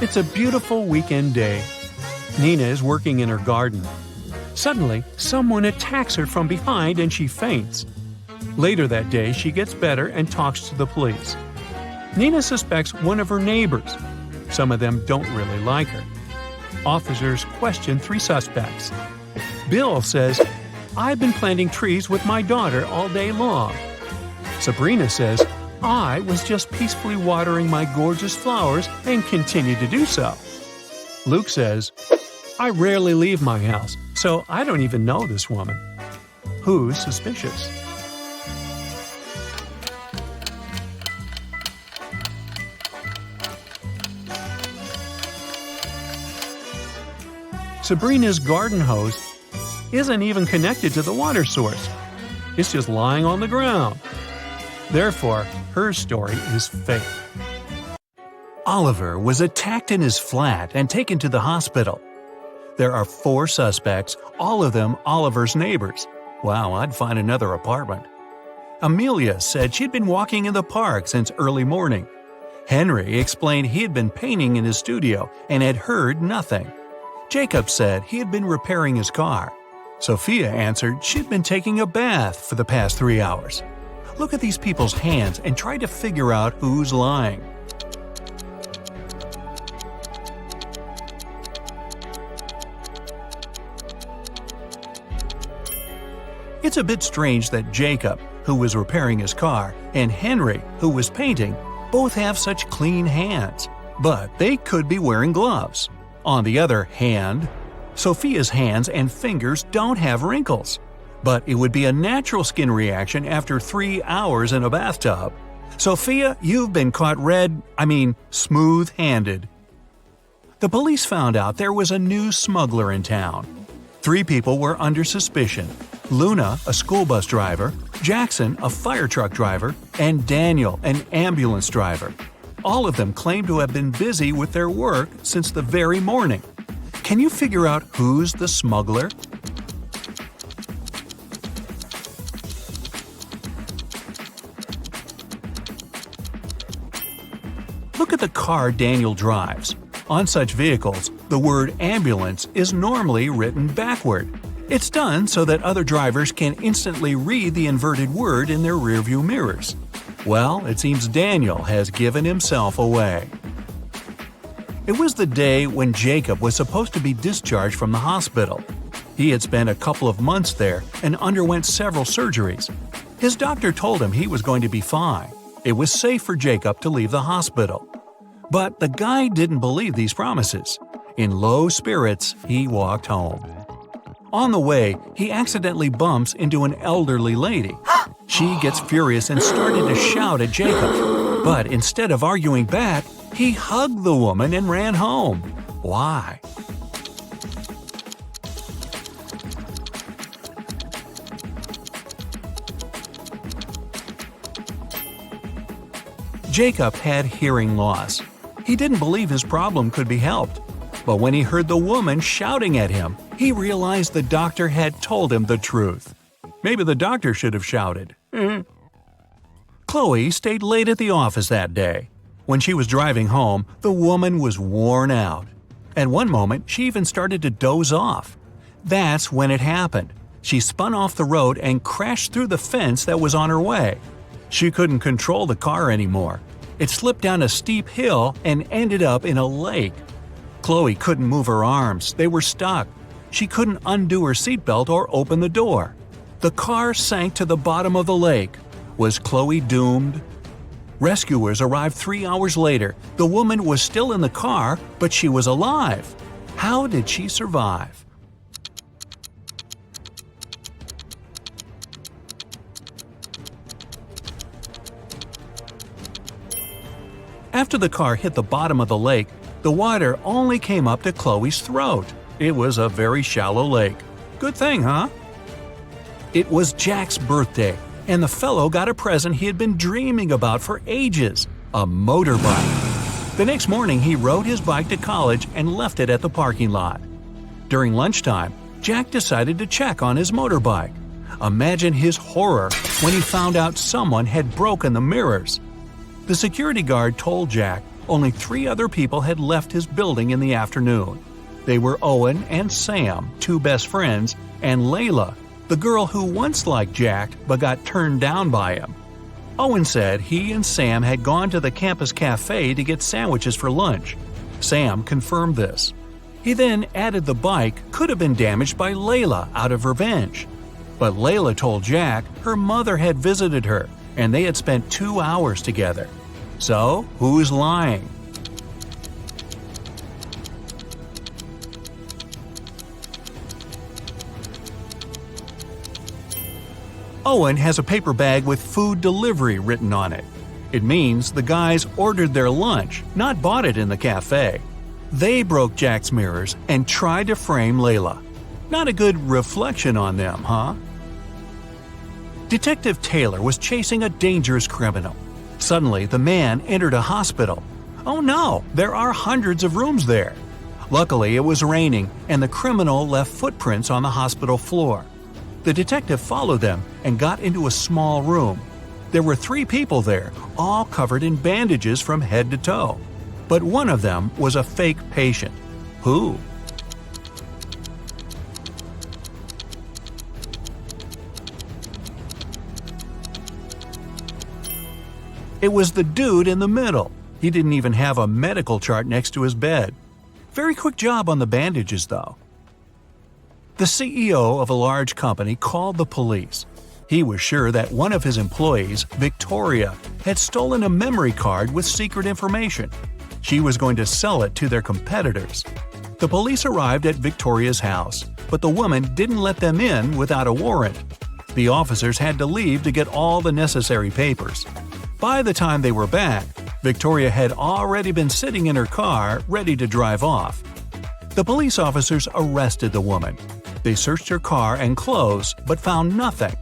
It's a beautiful weekend day. Nina is working in her garden. Suddenly, someone attacks her from behind and she faints. Later that day, she gets better and talks to the police. Nina suspects one of her neighbors. Some of them don't really like her. Officers question 3 suspects. Bill says, "I've been planting trees with my daughter all day long." Sabrina says, "I was just peacefully watering my gorgeous flowers and continue to do so." Luke says, "I rarely leave my house, so I don't even know this woman." Who's suspicious? Sabrina's garden hose isn't even connected to the water source. It's just lying on the ground. Therefore, her story is fake. Oliver was attacked in his flat and taken to the hospital. There are 4 suspects, all of them Oliver's neighbors. Wow, I'd find another apartment. Amelia said she'd been walking in the park since early morning. Henry explained he had been painting in his studio and had heard nothing. Jacob said he had been repairing his car. Sophia answered she'd been taking a bath for the past 3 hours. Look at these people's hands and try to figure out who's lying. It's a bit strange that Jacob, who was repairing his car, and Henry, who was painting, both have such clean hands, but they could be wearing gloves. On the other hand, Sophia's hands and fingers don't have wrinkles. But it would be a natural skin reaction after 3 hours in a bathtub. Sophia, you've been caught smooth-handed. The police found out there was a new smuggler in town. 3 people were under suspicion: Luna, a school bus driver, Jackson, a fire truck driver, and Daniel, an ambulance driver. All of them claimed to have been busy with their work since the very morning. Can you figure out who's the smuggler? Look at the car Daniel drives. On such vehicles, the word ambulance is normally written backward. It's done so that other drivers can instantly read the inverted word in their rearview mirrors. Well, it seems Daniel has given himself away. It was the day when Jacob was supposed to be discharged from the hospital. He had spent a couple of months there and underwent several surgeries. His doctor told him he was going to be fine. It was safe for Jacob to leave the hospital. But the guy didn't believe these promises. In low spirits, he walked home. On the way, he accidentally bumps into an elderly lady. She gets furious and started to shout at Jacob. But instead of arguing back, he hugged the woman and ran home. Why? Jacob had hearing loss. He didn't believe his problem could be helped. But when he heard the woman shouting at him, he realized the doctor had told him the truth. Maybe the doctor should have shouted. Chloe stayed late at the office that day. When she was driving home, the woman was worn out. At one moment, she even started to doze off. That's when it happened. She spun off the road and crashed through the fence that was on her way. She couldn't control the car anymore. It slipped down a steep hill and ended up in a lake. Chloe couldn't move her arms. They were stuck. She couldn't undo her seatbelt or open the door. The car sank to the bottom of the lake. Was Chloe doomed? Rescuers arrived 3 hours later. The woman was still in the car, but she was alive. How did she survive? After the car hit the bottom of the lake, the water only came up to Chloe's throat. It was a very shallow lake. Good thing, huh? It was Jack's birthday, and the fellow got a present he had been dreaming about for ages – a motorbike. The next morning, he rode his bike to college and left it at the parking lot. During lunchtime, Jack decided to check on his motorbike. Imagine his horror when he found out someone had broken the mirrors. The security guard told Jack only 3 other people had left his building in the afternoon. They were Owen and Sam, 2 best friends, and Layla, the girl who once liked Jack but got turned down by him. Owen said he and Sam had gone to the campus cafe to get sandwiches for lunch. Sam confirmed this. He then added the bike could have been damaged by Layla out of revenge. But Layla told Jack her mother had visited her and they had spent 2 hours together. So, who's lying? Owen has a paper bag with food delivery written on it. It means the guys ordered their lunch, not bought it in the cafe. They broke Jack's mirrors and tried to frame Layla. Not a good reflection on them, huh? Detective Taylor was chasing a dangerous criminal. Suddenly, the man entered a hospital. Oh no, there are hundreds of rooms there. Luckily, it was raining and the criminal left footprints on the hospital floor. The detective followed them and got into a small room. There were 3 people there, all covered in bandages from head to toe. But one of them was a fake patient. Who? It was the dude in the middle. He didn't even have a medical chart next to his bed. Very quick job on the bandages, though. The CEO of a large company called the police. He was sure that one of his employees, Victoria, had stolen a memory card with secret information. She was going to sell it to their competitors. The police arrived at Victoria's house, but the woman didn't let them in without a warrant. The officers had to leave to get all the necessary papers. By the time they were back, Victoria had already been sitting in her car, ready to drive off. The police officers arrested the woman. They searched her car and clothes, but found nothing.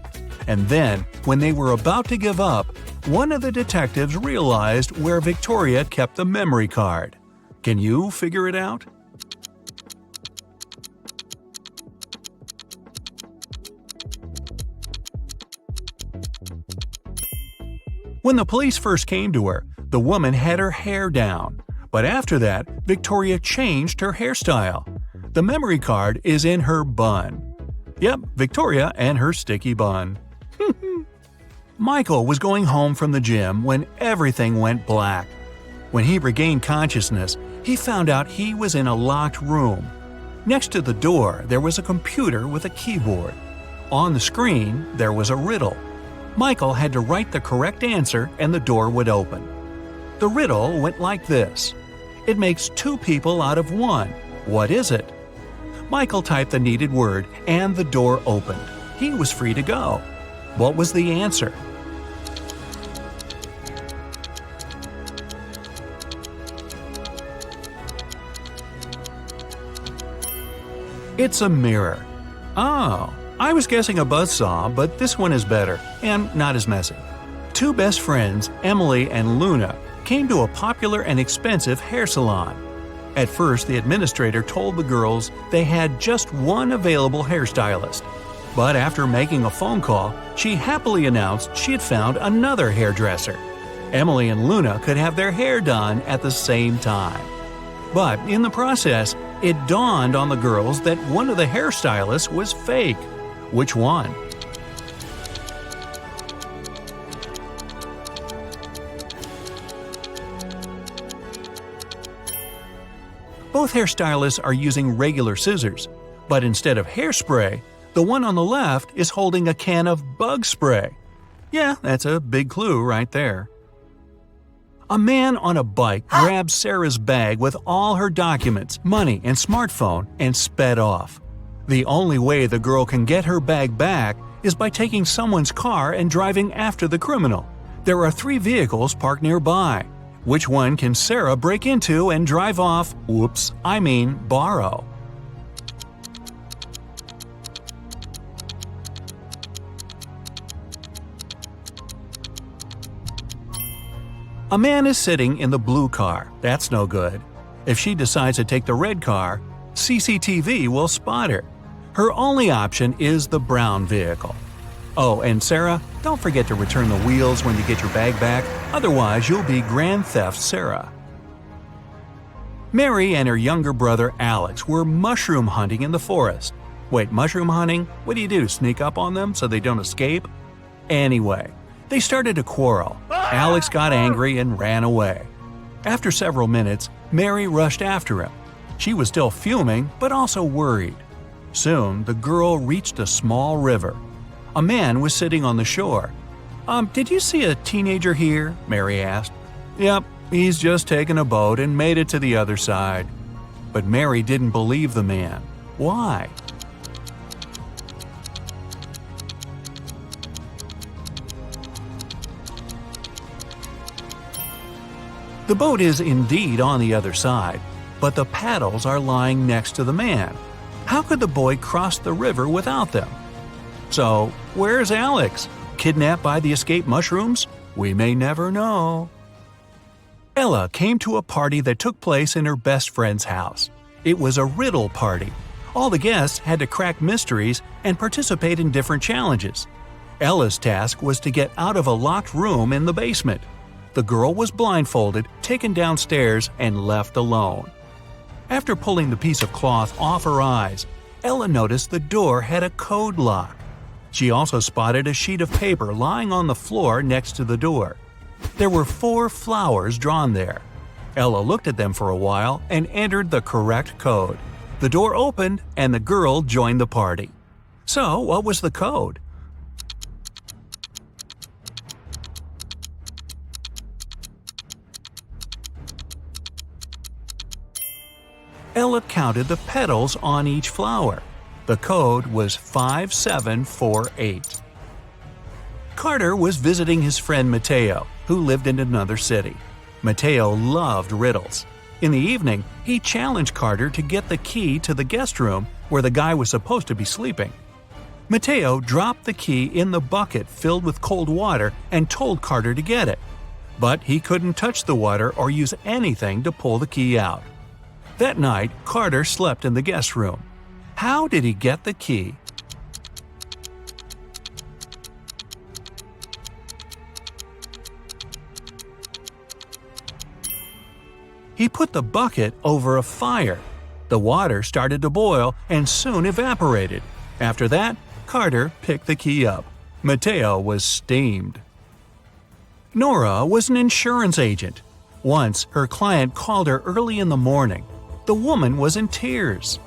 And then, when they were about to give up, one of the detectives realized where Victoria kept the memory card. Can you figure it out? When the police first came to her, the woman had her hair down. But after that, Victoria changed her hairstyle. The memory card is in her bun. Yep, Victoria and her sticky bun. Michael was going home from the gym when everything went black. When he regained consciousness, he found out he was in a locked room. Next to the door, there was a computer with a keyboard. On the screen, there was a riddle. Michael had to write the correct answer and the door would open. The riddle went like this. It makes 2 people out of 1. What is it? Michael typed the needed word and the door opened. He was free to go. What was the answer? It's a mirror. Oh, I was guessing a buzzsaw, but this one is better and not as messy. 2 best friends, Emily and Luna, came to a popular and expensive hair salon. At first, the administrator told the girls they had just one available hairstylist. But after making a phone call, she happily announced she had found another hairdresser. Emily and Luna could have their hair done at the same time. But in the process, it dawned on the girls that one of the hairstylists was fake. Which one? Both hairstylists are using regular scissors, but instead of hairspray, the one on the left is holding a can of bug spray. Yeah, that's a big clue right there. A man on a bike grabbed Sarah's bag with all her documents, money, and smartphone and sped off. The only way the girl can get her bag back is by taking someone's car and driving after the criminal. There are 3 vehicles parked nearby. Which one can Sarah break into and drive off, borrow? A man is sitting in the blue car. That's no good. If she decides to take the red car, CCTV will spot her. Her only option is the brown vehicle. Oh, and Sarah, don't forget to return the wheels when you get your bag back, otherwise you'll be Grand Theft Sarah. Mary and her younger brother Alex were mushroom hunting in the forest. Wait, mushroom hunting? What do? Sneak up on them so they don't escape? Anyway, they started to quarrel. Alex got angry and ran away. After several minutes, Mary rushed after him. She was still fuming, but also worried. Soon, the girl reached a small river. A man was sitting on the shore. Did you see a teenager here?" Mary asked. "Yep, he's just taken a boat and made it to the other side." But Mary didn't believe the man. Why? The boat is indeed on the other side, but the paddles are lying next to the man. How could the boy cross the river without them? So, where's Alex? Kidnapped by the escaped mushrooms? We may never know. Ella came to a party that took place in her best friend's house. It was a riddle party. All the guests had to crack mysteries and participate in different challenges. Ella's task was to get out of a locked room in the basement. The girl was blindfolded, taken downstairs, and left alone. After pulling the piece of cloth off her eyes, Ella noticed the door had a code lock. She also spotted a sheet of paper lying on the floor next to the door. There were 4 flowers drawn there. Ella looked at them for a while and entered the correct code. The door opened and the girl joined the party. So, what was the code? Ella counted the petals on each flower. The code was 5748. Carter was visiting his friend Mateo, who lived in another city. Mateo loved riddles. In the evening, he challenged Carter to get the key to the guest room where the guy was supposed to be sleeping. Mateo dropped the key in the bucket filled with cold water and told Carter to get it. But he couldn't touch the water or use anything to pull the key out. That night, Carter slept in the guest room. How did he get the key? He put the bucket over a fire. The water started to boil and soon evaporated. After that, Carter picked the key up. Mateo was steamed. Nora was an insurance agent. Once, her client called her early in the morning. The woman was in tears.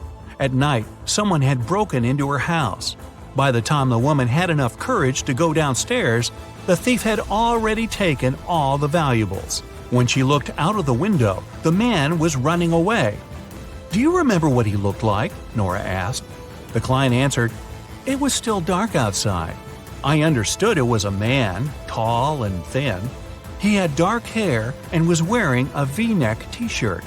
At night, someone had broken into her house. By the time the woman had enough courage to go downstairs, the thief had already taken all the valuables. When she looked out of the window, the man was running away. "Do you remember what he looked like?" Nora asked. The client answered, "It was still dark outside. I understood it was a man, tall and thin. He had dark hair and was wearing a V-neck t-shirt."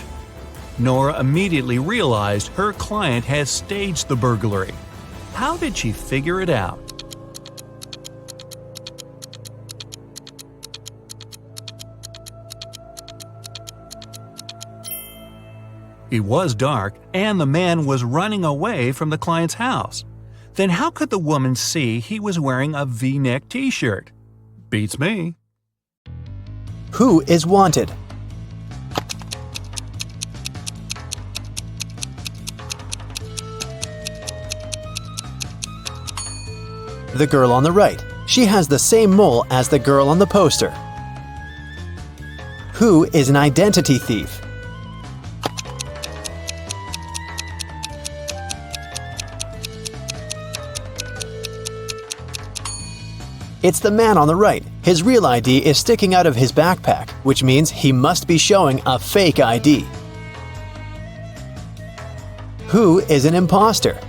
Nora immediately realized her client had staged the burglary. How did she figure it out? It was dark, and the man was running away from the client's house. Then how could the woman see he was wearing a V-neck t-shirt? Beats me. Who is wanted? The girl on the right. She has the same mole as the girl on the poster. Who is an identity thief? It's the man on the right. His real ID is sticking out of his backpack, which means he must be showing a fake ID. Who is an imposter?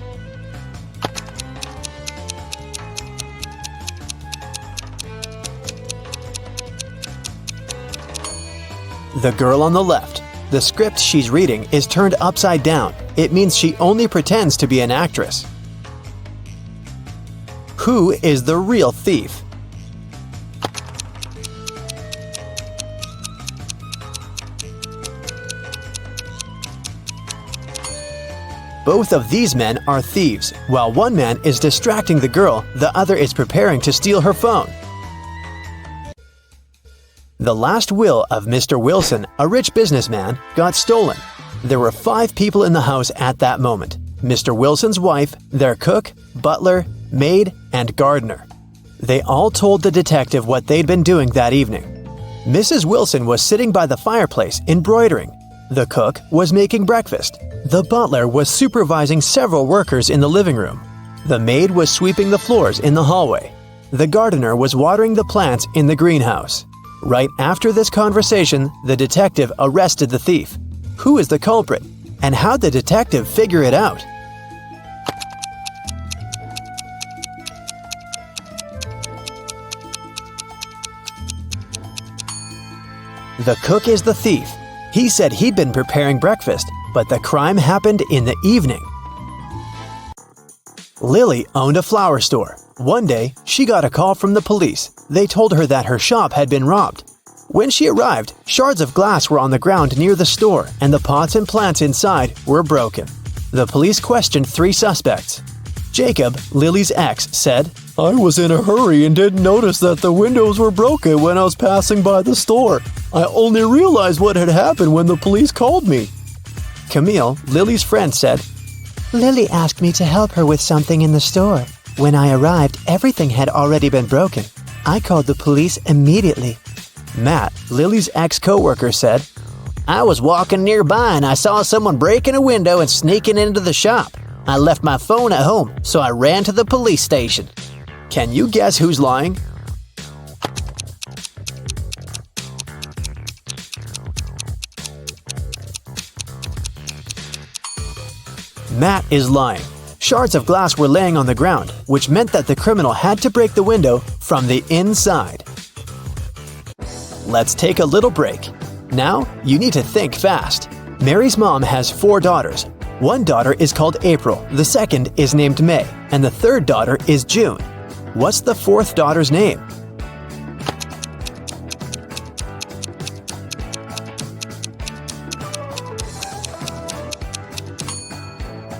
The girl on the left. The script she's reading is turned upside down. It means she only pretends to be an actress. Who is the real thief? Both of these men are thieves. While one man is distracting the girl, the other is preparing to steal her phone. The last will of Mr. Wilson, a rich businessman, got stolen. There were 5 people in the house at that moment: Mr. Wilson's wife, their cook, butler, maid, and gardener. They all told the detective what they'd been doing that evening. Mrs. Wilson was sitting by the fireplace embroidering. The cook was making breakfast. The butler was supervising several workers in the living room. The maid was sweeping the floors in the hallway. The gardener was watering the plants in the greenhouse. Right after this conversation, the detective arrested the thief. Who is the culprit? And how'd the detective figure it out? The cook is the thief. He said he'd been preparing breakfast, but the crime happened in the evening. Lily owned a flower store. One day, she got a call from the police. They told her that her shop had been robbed. When she arrived, shards of glass were on the ground near the store, and the pots and plants inside were broken. The police questioned 3 suspects. Jacob, Lily's ex, said, "I was in a hurry and didn't notice that the windows were broken when I was passing by the store. I only realized what had happened when the police called me." Camille, Lily's friend, said, "Lily asked me to help her with something in the store. When I arrived, everything had already been broken. I called the police immediately." Matt, Lily's ex-coworker, said, "I was walking nearby and I saw someone breaking a window and sneaking into the shop. I left my phone at home, so I ran to the police station." Can you guess who's lying? Matt is lying. Shards of glass were laying on the ground, which meant that the criminal had to break the window from the inside. Let's take a little break. Now, you need to think fast. Mary's mom has 4 daughters. One daughter is called April, the second is named May, and the third daughter is June. What's the 4th daughter's name?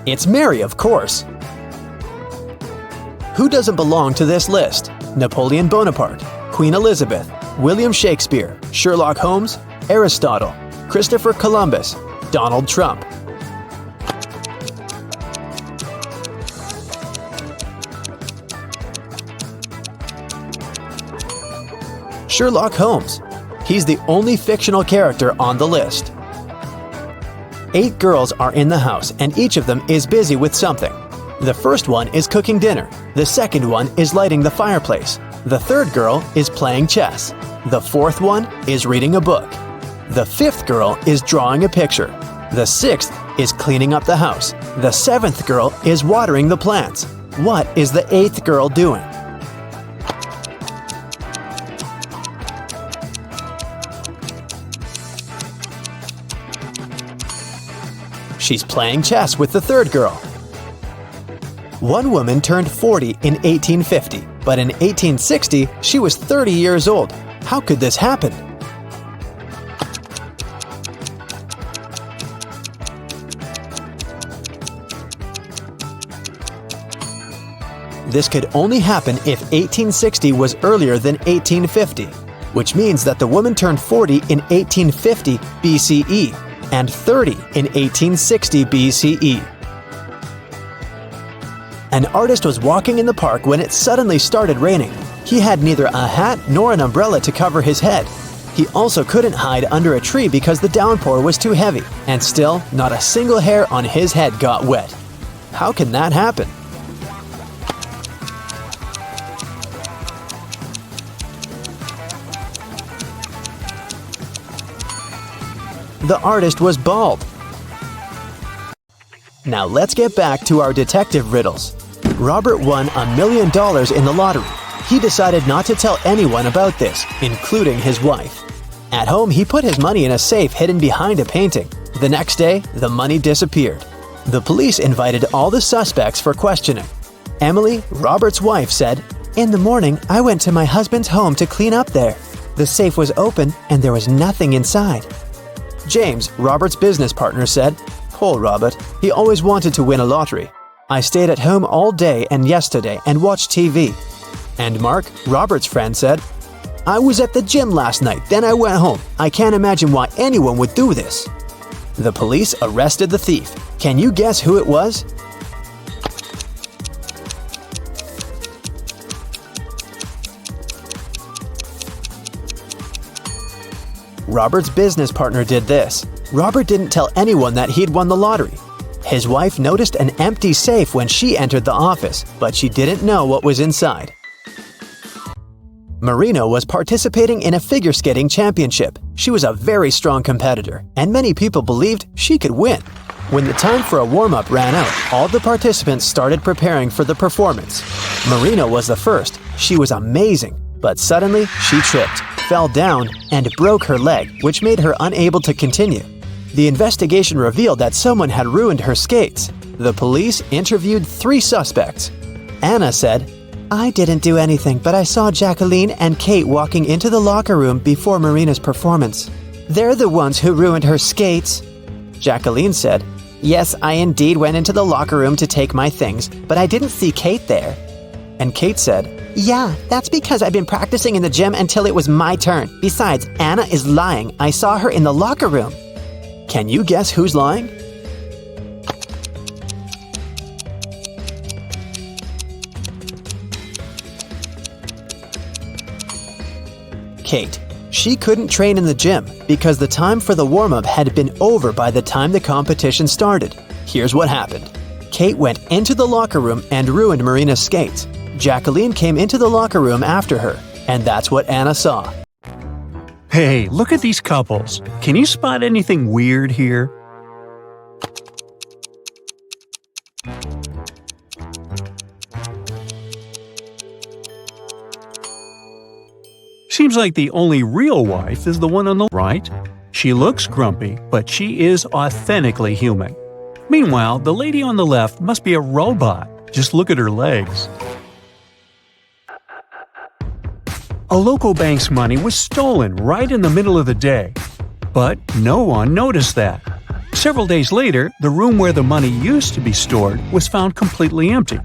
It's Mary, of course. Who doesn't belong to this list? Napoleon Bonaparte, Queen Elizabeth, William Shakespeare, Sherlock Holmes, Aristotle, Christopher Columbus, Donald Trump. Sherlock Holmes. He's the only fictional character on the list. 8 girls are in the house, and each of them is busy with something. The first one is cooking dinner. The second one is lighting the fireplace. The third girl is playing chess. The fourth one is reading a book. The fifth girl is drawing a picture. The sixth is cleaning up the house. The seventh girl is watering the plants. What is the eighth girl doing? She's playing chess with the third girl. One woman turned 40 in 1850, but in 1860 she was 30 years old. How could this happen? This could only happen if 1860 was earlier than 1850, which means that the woman turned 40 in 1850 BCE and 30 in 1860 BCE. An artist was walking in the park when it suddenly started raining. He had neither a hat nor an umbrella to cover his head. He also couldn't hide under a tree because the downpour was too heavy, and still, not a single hair on his head got wet. How can that happen? The artist was bald. Now let's get back to our detective riddles. Robert won $1 million in the lottery. He decided not to tell anyone about this, including his wife. At home, he put his money in a safe hidden behind a painting. The next day, the money disappeared. The police invited all the suspects for questioning. Emily, Robert's wife, said, "In the morning, I went to my husband's home to clean up there. The safe was open and there was nothing inside." James, Robert's business partner, said, "Poor Robert, he always wanted to win a lottery. I stayed at home all day and yesterday and watched TV." And Mark, Robert's friend, said, "I was at the gym last night, then I went home. I can't imagine why anyone would do this." The police arrested the thief. Can you guess who it was? Robert's business partner did this. Robert didn't tell anyone that he'd won the lottery. His wife noticed an empty safe when she entered the office, but she didn't know what was inside. Marina was participating in a figure skating championship. She was a very strong competitor, and many people believed she could win. When the time for a warm-up ran out, all the participants started preparing for the performance. Marina was the first. She was amazing, but suddenly she tripped, fell down, and broke her leg, which made her unable to continue. The investigation revealed that someone had ruined her skates. The police interviewed 3 suspects. Anna said, "I didn't do anything, but I saw Jacqueline and Kate walking into the locker room before Marina's performance. They're the ones who ruined her skates." Jacqueline said, "Yes, I indeed went into the locker room to take my things, but I didn't see Kate there." And Kate said, "Yeah, that's because I've been practicing in the gym until it was my turn. Besides, Anna is lying. I saw her in the locker room." Can you guess who's lying? Kate. She couldn't train in the gym because the time for the warm-up had been over by the time the competition started. Here's what happened. Kate went into the locker room and ruined Marina's skates. Jacqueline came into the locker room after her, and that's what Anna saw. Hey, look at these couples. Can you spot anything weird here? Seems like the only real wife is the one on the right. She looks grumpy, but she is authentically human. Meanwhile, the lady on the left must be a robot. Just look at her legs. A local bank's money was stolen right in the middle of the day. But no one noticed that. Several days later, the room where the money used to be stored was found completely empty.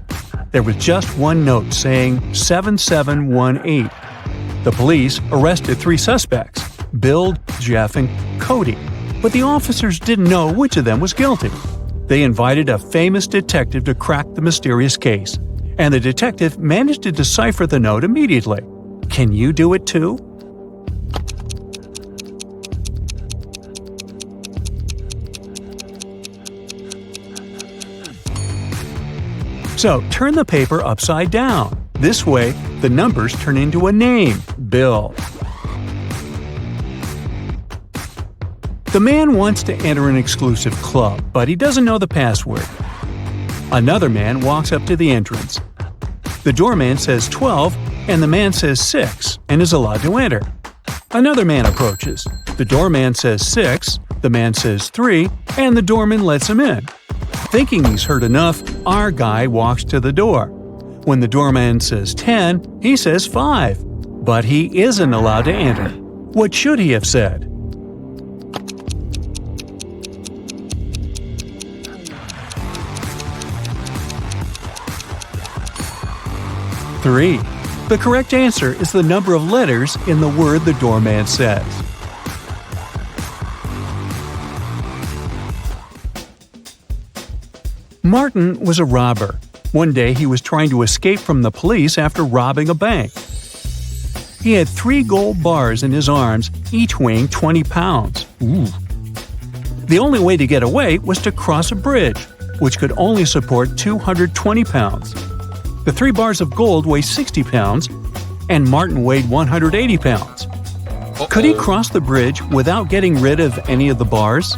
There was just one note saying 7718. The police arrested 3 suspects, Bill, Jeff, and Cody, but the officers didn't know which of them was guilty. They invited a famous detective to crack the mysterious case, and the detective managed to decipher the note immediately. Can you do it too? So turn the paper upside down. This way, the numbers turn into a name, Bill. The man wants to enter an exclusive club, but he doesn't know the password. Another man walks up to the entrance. The doorman says 12, and the man says 6, and is allowed to enter. Another man approaches. The doorman says 6, the man says 3, and the doorman lets him in. Thinking he's heard enough, our guy walks to the door. When the doorman says 10, he says 5. But he isn't allowed to enter. What should he have said? Three. The correct answer is the number of letters in the word the doorman says. Martin was a robber. One day he was trying to escape from the police after robbing a bank. He had 3 gold bars in his arms, each weighing 20 pounds. Ooh. The only way to get away was to cross a bridge, which could only support 220 pounds. The 3 bars of gold weigh 60 pounds, and Martin weighed 180 pounds. Could he cross the bridge without getting rid of any of the bars?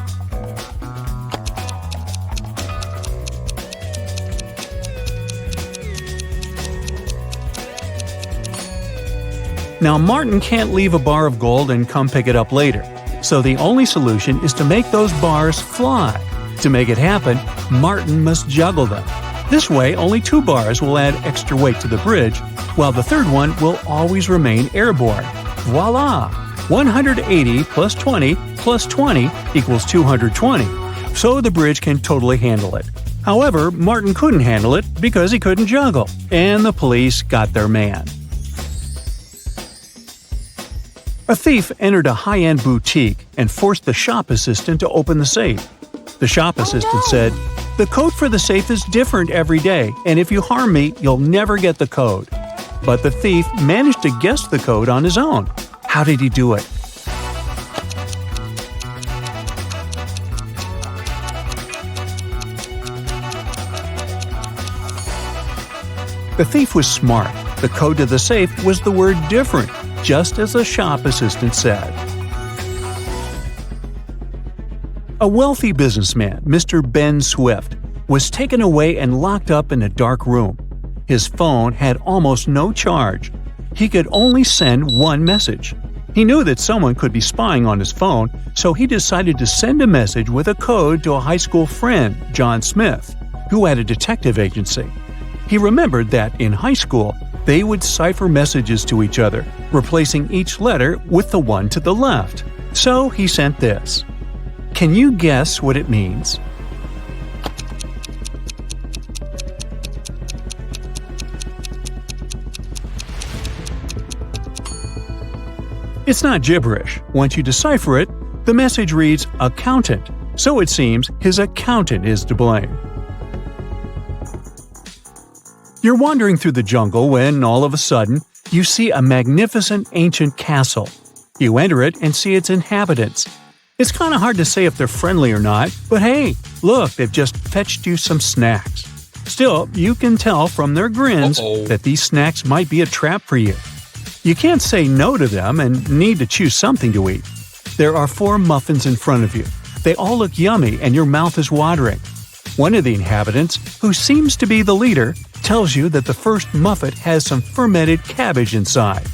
Now, Martin can't leave a bar of gold and come pick it up later, so the only solution is to make those bars fly. To make it happen, Martin must juggle them. This way, only 2 bars will add extra weight to the bridge, while the third one will always remain airborne. Voila! 180 plus 20 plus 20 equals 220, so the bridge can totally handle it. However, Martin couldn't handle it because he couldn't juggle, and the police got their man. A thief entered a high-end boutique and forced the shop assistant to open the safe. The shop assistant said, "The code for the safe is different every day, and if you harm me, you'll never get the code." But the thief managed to guess the code on his own. How did he do it? The thief was smart. The code to the safe was the word different, just as the shop assistant said. A wealthy businessman, Mr. Ben Swift, was taken away and locked up in a dark room. His phone had almost no charge. He could only send one message. He knew that someone could be spying on his phone, so he decided to send a message with a code to a high school friend, John Smith, who had a detective agency. He remembered that in high school, they would cipher messages to each other, replacing each letter with the one to the left. So he sent this. Can you guess what it means? It's not gibberish. Once you decipher it, the message reads accountant, so it seems his accountant is to blame. You're wandering through the jungle when, all of a sudden, you see a magnificent ancient castle. You enter it and see its inhabitants. It's kind of hard to say if they're friendly or not, but hey, look, they've just fetched you some snacks. Still, you can tell from their grins that these snacks might be a trap for you. You can't say no to them and need to choose something to eat. There are 4 muffins in front of you. They all look yummy and your mouth is watering. One of the inhabitants, who seems to be the leader, tells you that the first muffin has some fermented cabbage inside.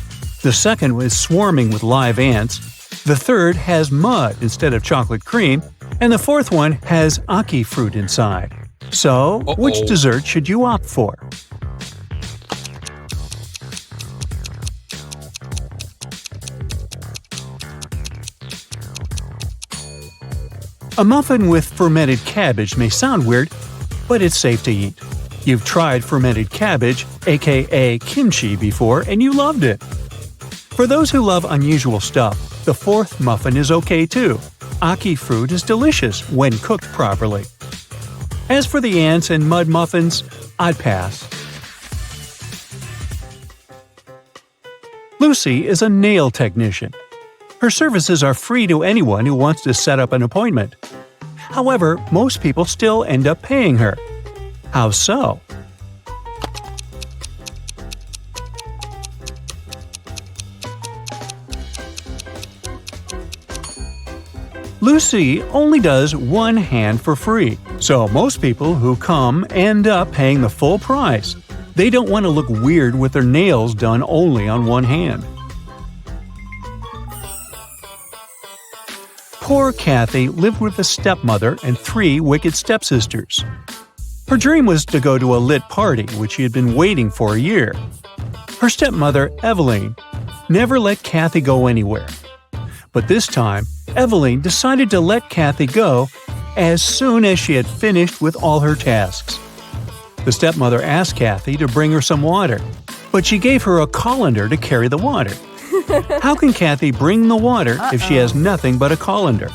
The second is swarming with live ants. The third has mud instead of chocolate cream. And the fourth one has aki fruit inside. So, which dessert should you opt for? A muffin with fermented cabbage may sound weird, but it's safe to eat. You've tried fermented cabbage, aka kimchi, before and you loved it. For those who love unusual stuff, the fourth muffin is okay too. Aki fruit is delicious when cooked properly. As for the ants and mud muffins, I'd pass. Lucy is a nail technician. Her services are free to anyone who wants to set up an appointment. However, most people still end up paying her. How so? Lucy only does one hand for free, so most people who come end up paying the full price. They don't want to look weird with their nails done only on one hand. Poor Kathy lived with a stepmother and 3 wicked stepsisters. Her dream was to go to a lit party, which she had been waiting for a year. Her stepmother, Eveline, never let Kathy go anywhere. But this time, Eveline decided to let Kathy go as soon as she had finished with all her tasks. The stepmother asked Kathy to bring her some water, but she gave her a colander to carry the water. How can Kathy bring the water if she has nothing but a colander?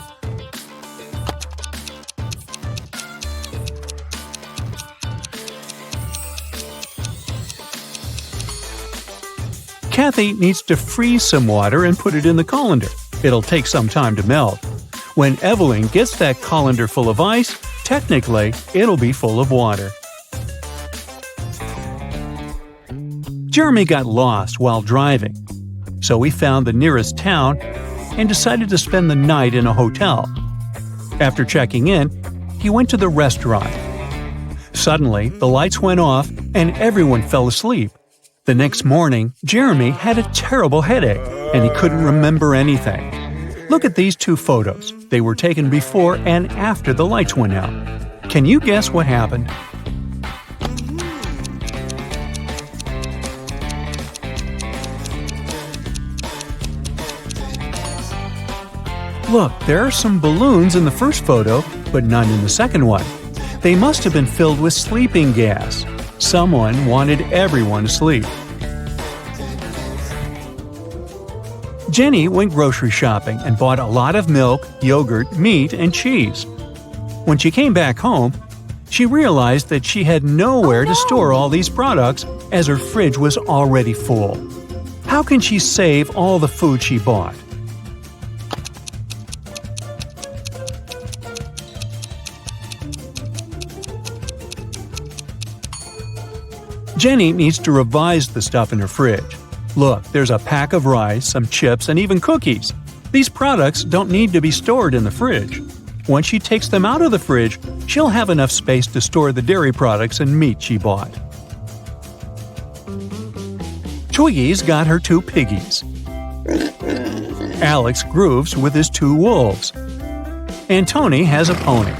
Kathy needs to freeze some water and put it in the colander. It'll take some time to melt. When Eveline gets that colander full of ice, technically, it'll be full of water. Jeremy got lost while driving, so he found the nearest town and decided to spend the night in a hotel. After checking in, he went to the restaurant. Suddenly, the lights went off and everyone fell asleep. The next morning, Jeremy had a terrible headache, and he couldn't remember anything. Look at these two photos. They were taken before and after the lights went out. Can you guess what happened? Look, there are some balloons in the first photo, but none in the second one. They must have been filled with sleeping gas. Someone wanted everyone to sleep. Jenny went grocery shopping and bought a lot of milk, yogurt, meat, and cheese. When she came back home, she realized that she had nowhere to store all these products as her fridge was already full. How can she save all the food she bought? Jenny needs to revise the stuff in her fridge. Look, there's a pack of rice, some chips, and even cookies. These products don't need to be stored in the fridge. Once she takes them out of the fridge, she'll have enough space to store the dairy products and meat she bought. Twiggy's got her two piggies. Alex grooves with his two wolves. And Tony has a pony.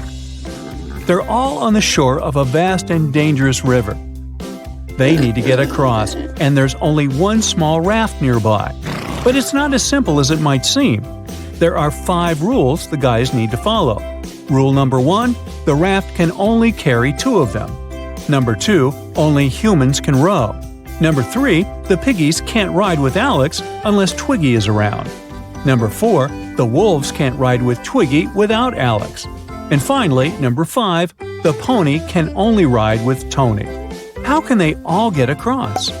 They're all on the shore of a vast and dangerous river. They need to get across, and there's only one small raft nearby. But it's not as simple as it might seem. There are 5 rules the guys need to follow. Rule number 1, the raft can only carry 2 of them. Number 2, only humans can row. Number 3, the piggies can't ride with Alex unless Twiggy is around. Number 4, the wolves can't ride with Twiggy without Alex. And finally, number 5, the pony can only ride with Tony. How can they all get across?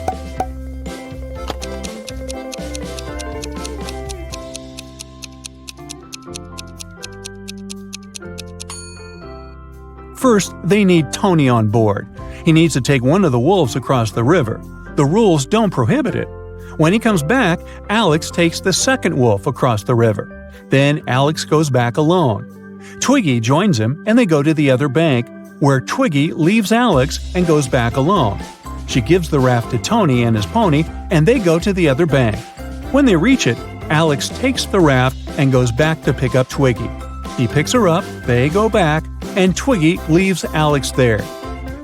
First, they need Tony on board. He needs to take one of the wolves across the river. The rules don't prohibit it. When he comes back, Alex takes the second wolf across the river. Then Alex goes back alone. Twiggy joins him and they go to the other bank, where Twiggy leaves Alex and goes back alone. She gives the raft to Tony and his pony, and they go to the other bank. When they reach it, Alex takes the raft and goes back to pick up Twiggy. He picks her up, they go back, and Twiggy leaves Alex there.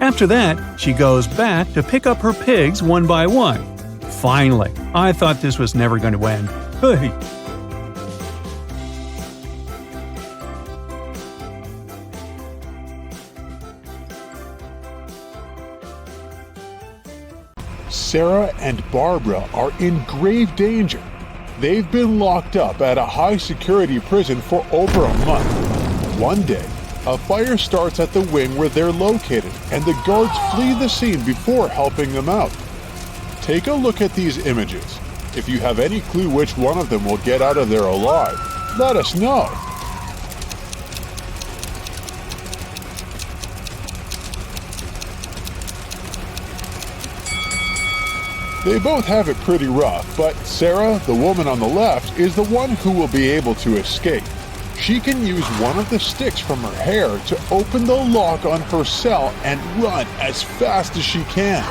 After that, she goes back to pick up her pigs one by one. Finally, I thought this was never going to end. Hey! Sarah and Barbara are in grave danger. They've been locked up at a high-security prison for over a month. One day, a fire starts at the wing where they're located, and the guards flee the scene before helping them out. Take a look at these images. If you have any clue which one of them will get out of there alive, let us know. They both have it pretty rough, but Sarah, the woman on the left, is the one who will be able to escape. She can use one of the sticks from her hair to open the lock on her cell and run as fast as she can.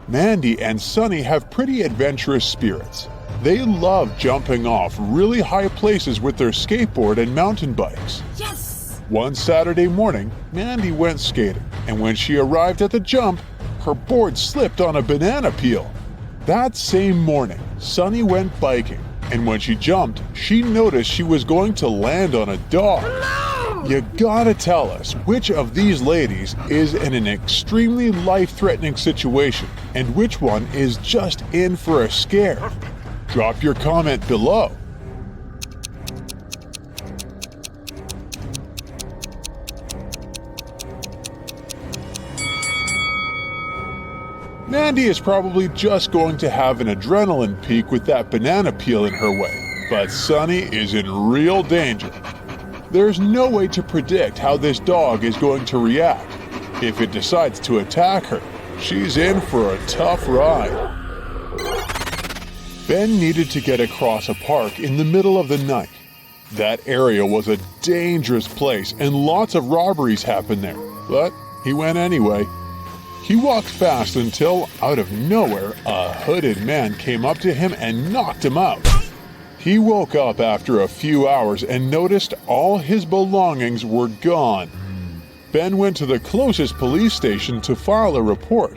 Mandy and Sunny have pretty adventurous spirits. They love jumping off really high places with their skateboard and mountain bikes. Yes! One Saturday morning, Mandy went skating, and when she arrived at the jump, her board slipped on a banana peel. That same morning, Sunny went biking, and when she jumped, she noticed she was going to land on a dog. No! You gotta tell us which of these ladies is in an extremely life-threatening situation, and which one is just in for a scare. Drop your comment below. Mandy is probably just going to have an adrenaline peak with that banana peel in her way, but Sunny is in real danger. There's no way to predict how this dog is going to react. If it decides to attack her, she's in for a tough ride. Ben needed to get across a park in the middle of the night. That area was a dangerous place and lots of robberies happened there. but he went anyway. He walked fast until, out of nowhere, a hooded man came up to him and knocked him out. He woke up after a few hours and noticed all his belongings were gone. Ben went to the closest police station to file a report.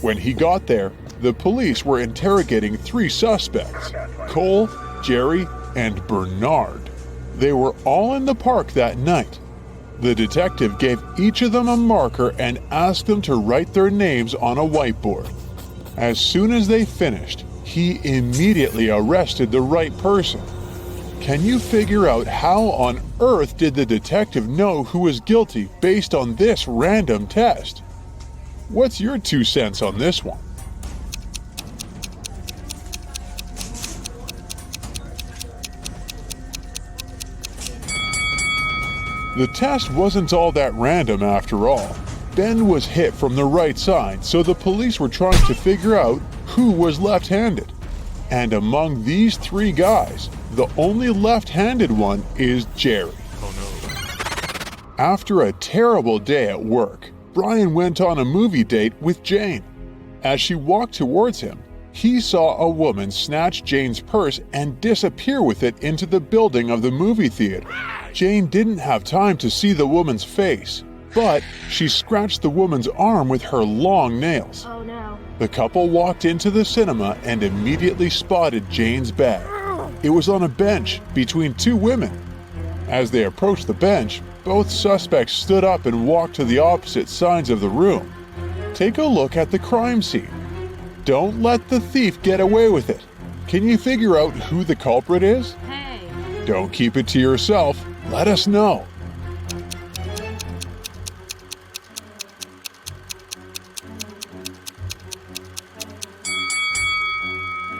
When he got there, the police were interrogating 3 suspects, Cole, Jerry, and Bernard. They were all in the park that night. The detective gave each of them a marker and asked them to write their names on a whiteboard. As soon as they finished, he immediately arrested the right person. Can you figure out how on earth did the detective know who was guilty based on this random test? What's your 2 cents on this one? The test wasn't all that random after all. Ben was hit from the right side, so the police were trying to figure out who was left-handed. And among these 3 guys, the only left-handed one is Jerry. After a terrible day at work, Brian went on a movie date with Jane. As she walked towards him, he saw a woman snatch Jane's purse and disappear with it into the building of the movie theater. Jane didn't have time to see the woman's face, but she scratched the woman's arm with her long nails. Oh no. The couple walked into the cinema and immediately spotted Jane's bag. It was on a bench between 2 women. As they approached the bench, both suspects stood up and walked to the opposite sides of the room. Take a look at the crime scene. Don't let the thief get away with it. Can you figure out who the culprit is? Hey. Don't keep it to yourself. Let us know.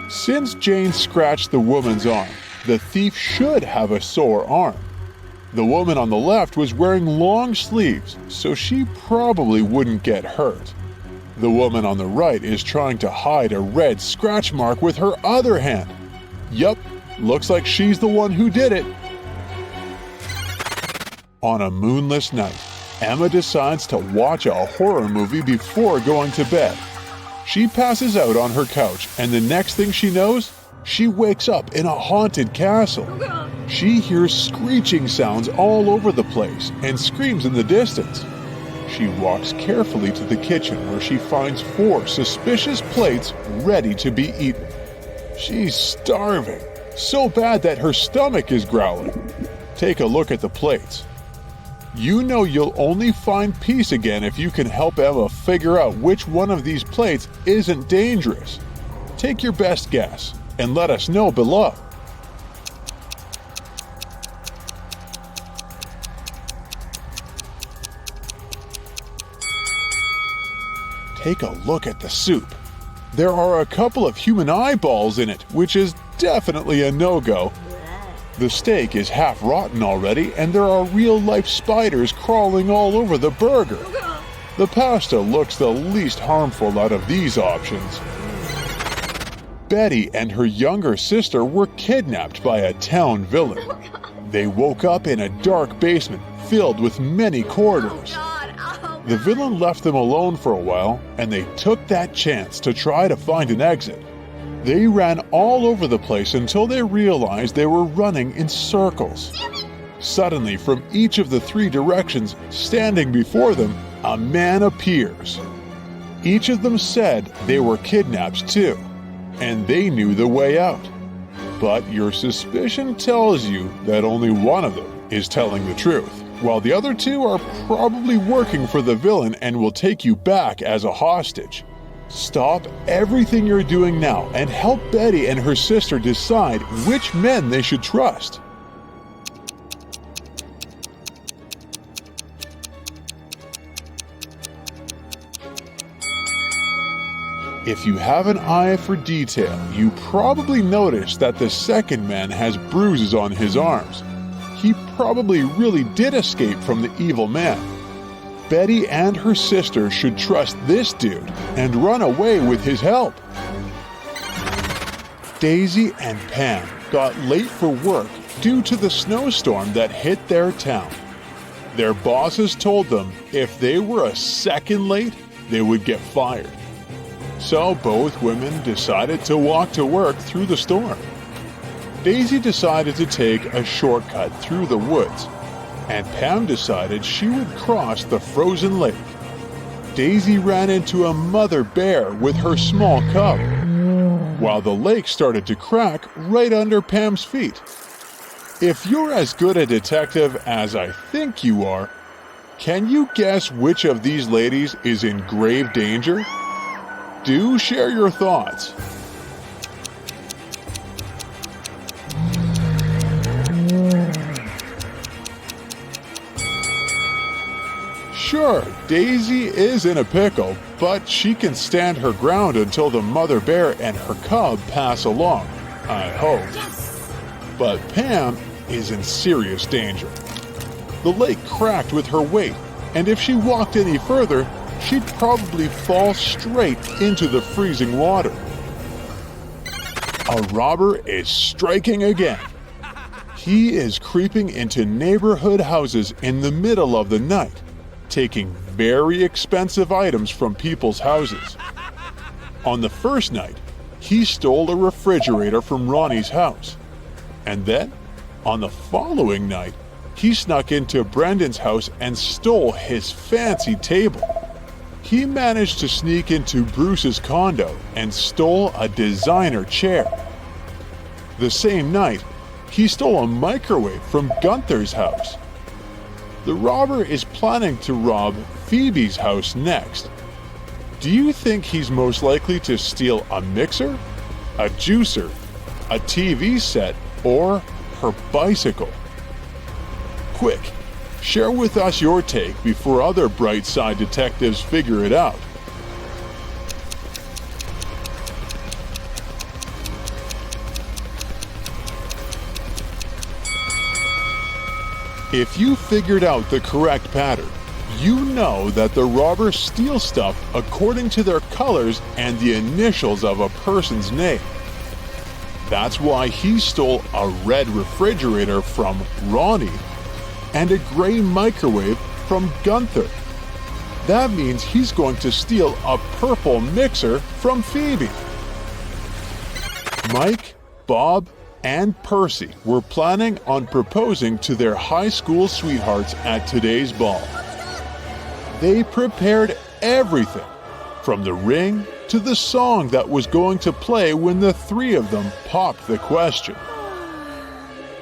Since Jane scratched the woman's arm, the thief should have a sore arm. The woman on the left was wearing long sleeves, so she probably wouldn't get hurt. The woman on the right is trying to hide a red scratch mark with her other hand. Yup, looks like she's the one who did it. On a moonless night, Emma decides to watch a horror movie before going to bed. She passes out on her couch, and the next thing she knows, she wakes up in a haunted castle. She hears screeching sounds all over the place and screams in the distance. She walks carefully to the kitchen where she finds 4 suspicious plates ready to be eaten. She's starving, so bad that her stomach is growling. Take a look at the plates. You know you'll only find peace again if you can help Emma figure out which one of these plates isn't dangerous. Take your best guess and let us know below. Take a look at the soup. There are a couple of human eyeballs in it, which is definitely a no-go. The steak is half rotten already, and there are real-life spiders crawling all over the burger. The pasta looks the least harmful out of these options. Betty and her younger sister were kidnapped by a town villain. They woke up in a dark basement filled with many corridors. The villain left them alone for a while, and they took that chance to try to find an exit. They ran all over the place until they realized they were running in circles. Suddenly, from each of the 3 directions, standing before them, a man appears. Each of them said they were kidnapped too, and they knew the way out. But your suspicion tells you that only one of them is telling the truth, while the other 2 are probably working for the villain and will take you back as a hostage. Stop everything you're doing now and help Betty and her sister decide which men they should trust. If you have an eye for detail, you probably noticed that the second man has bruises on his arms. He probably really did escape from the evil man. Betty and her sister should trust this dude and run away with his help. Daisy and Pam got late for work due to the snowstorm that hit their town. Their bosses told them if they were a second late, they would get fired. So both women decided to walk to work through the storm. Daisy decided to take a shortcut through the woods, and Pam decided she would cross the frozen lake. Daisy ran into a mother bear with her small cub, while the lake started to crack right under Pam's feet. If you're as good a detective as I think you are, can you guess which of these ladies is in grave danger? Do share your thoughts. Sure, Daisy is in a pickle, but she can stand her ground until the mother bear and her cub pass along, I hope. Yes. But Pam is in serious danger. The lake cracked with her weight, and if she walked any further, she'd probably fall straight into the freezing water. A robber is striking again. He is creeping into neighborhood houses in the middle of the night, taking very expensive items from people's houses. On the first night, he stole a refrigerator from Ronnie's house. And then, on the following night, he snuck into Brendan's house and stole his fancy table. He managed to sneak into Bruce's condo and stole a designer chair. The same night, he stole a microwave from Gunther's house. The robber is planning to rob Phoebe's house next. Do you think he's most likely to steal a mixer, a juicer, a TV set, or her bicycle? Quick, share with us your take before other bright side detectives figure it out. If you figured out the correct pattern, you know that the robbers steal stuff according to their colors and the initials of a person's name. That's why he stole a red refrigerator from Ronnie and a gray microwave from Gunther. That means he's going to steal a purple mixer from Phoebe. Mike, Bob, and Percy were planning on proposing to their high school sweethearts at today's ball. They prepared everything, from the ring to the song that was going to play when the three of them popped the question.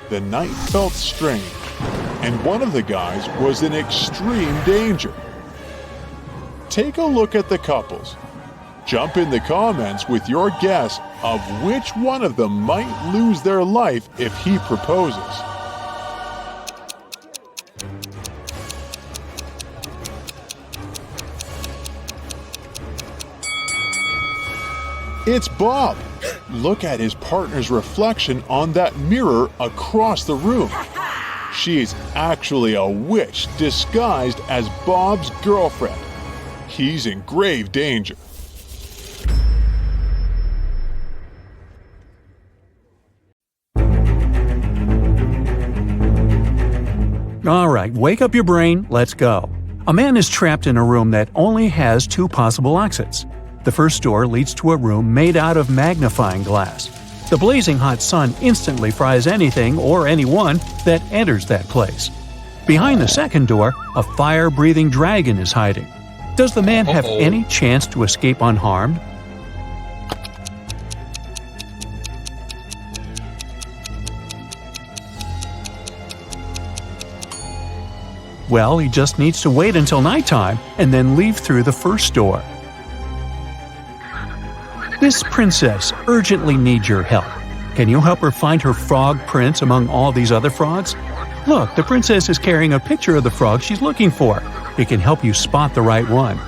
The night felt strange, and one of the guys was in extreme danger. Take a look at the couples. Jump in the comments with your guess of which one of them might lose their life if he proposes. It's Bob. Look at his partner's reflection on that mirror across the room. She's actually a witch disguised as Bob's girlfriend. He's in grave danger. All right, wake up your brain, let's go. A man is trapped in a room that only has two possible exits. The first door leads to a room made out of magnifying glass. The blazing hot sun instantly fries anything or anyone that enters that place. Behind the second door, a fire-breathing dragon is hiding. Does the man have any chance to escape unharmed? Well, he just needs to wait until nighttime and then leave through the first door. This princess urgently needs your help. Can you help her find her frog prince among all these other frogs? Look, the princess is carrying a picture of the frog she's looking for. It can help you spot the right one.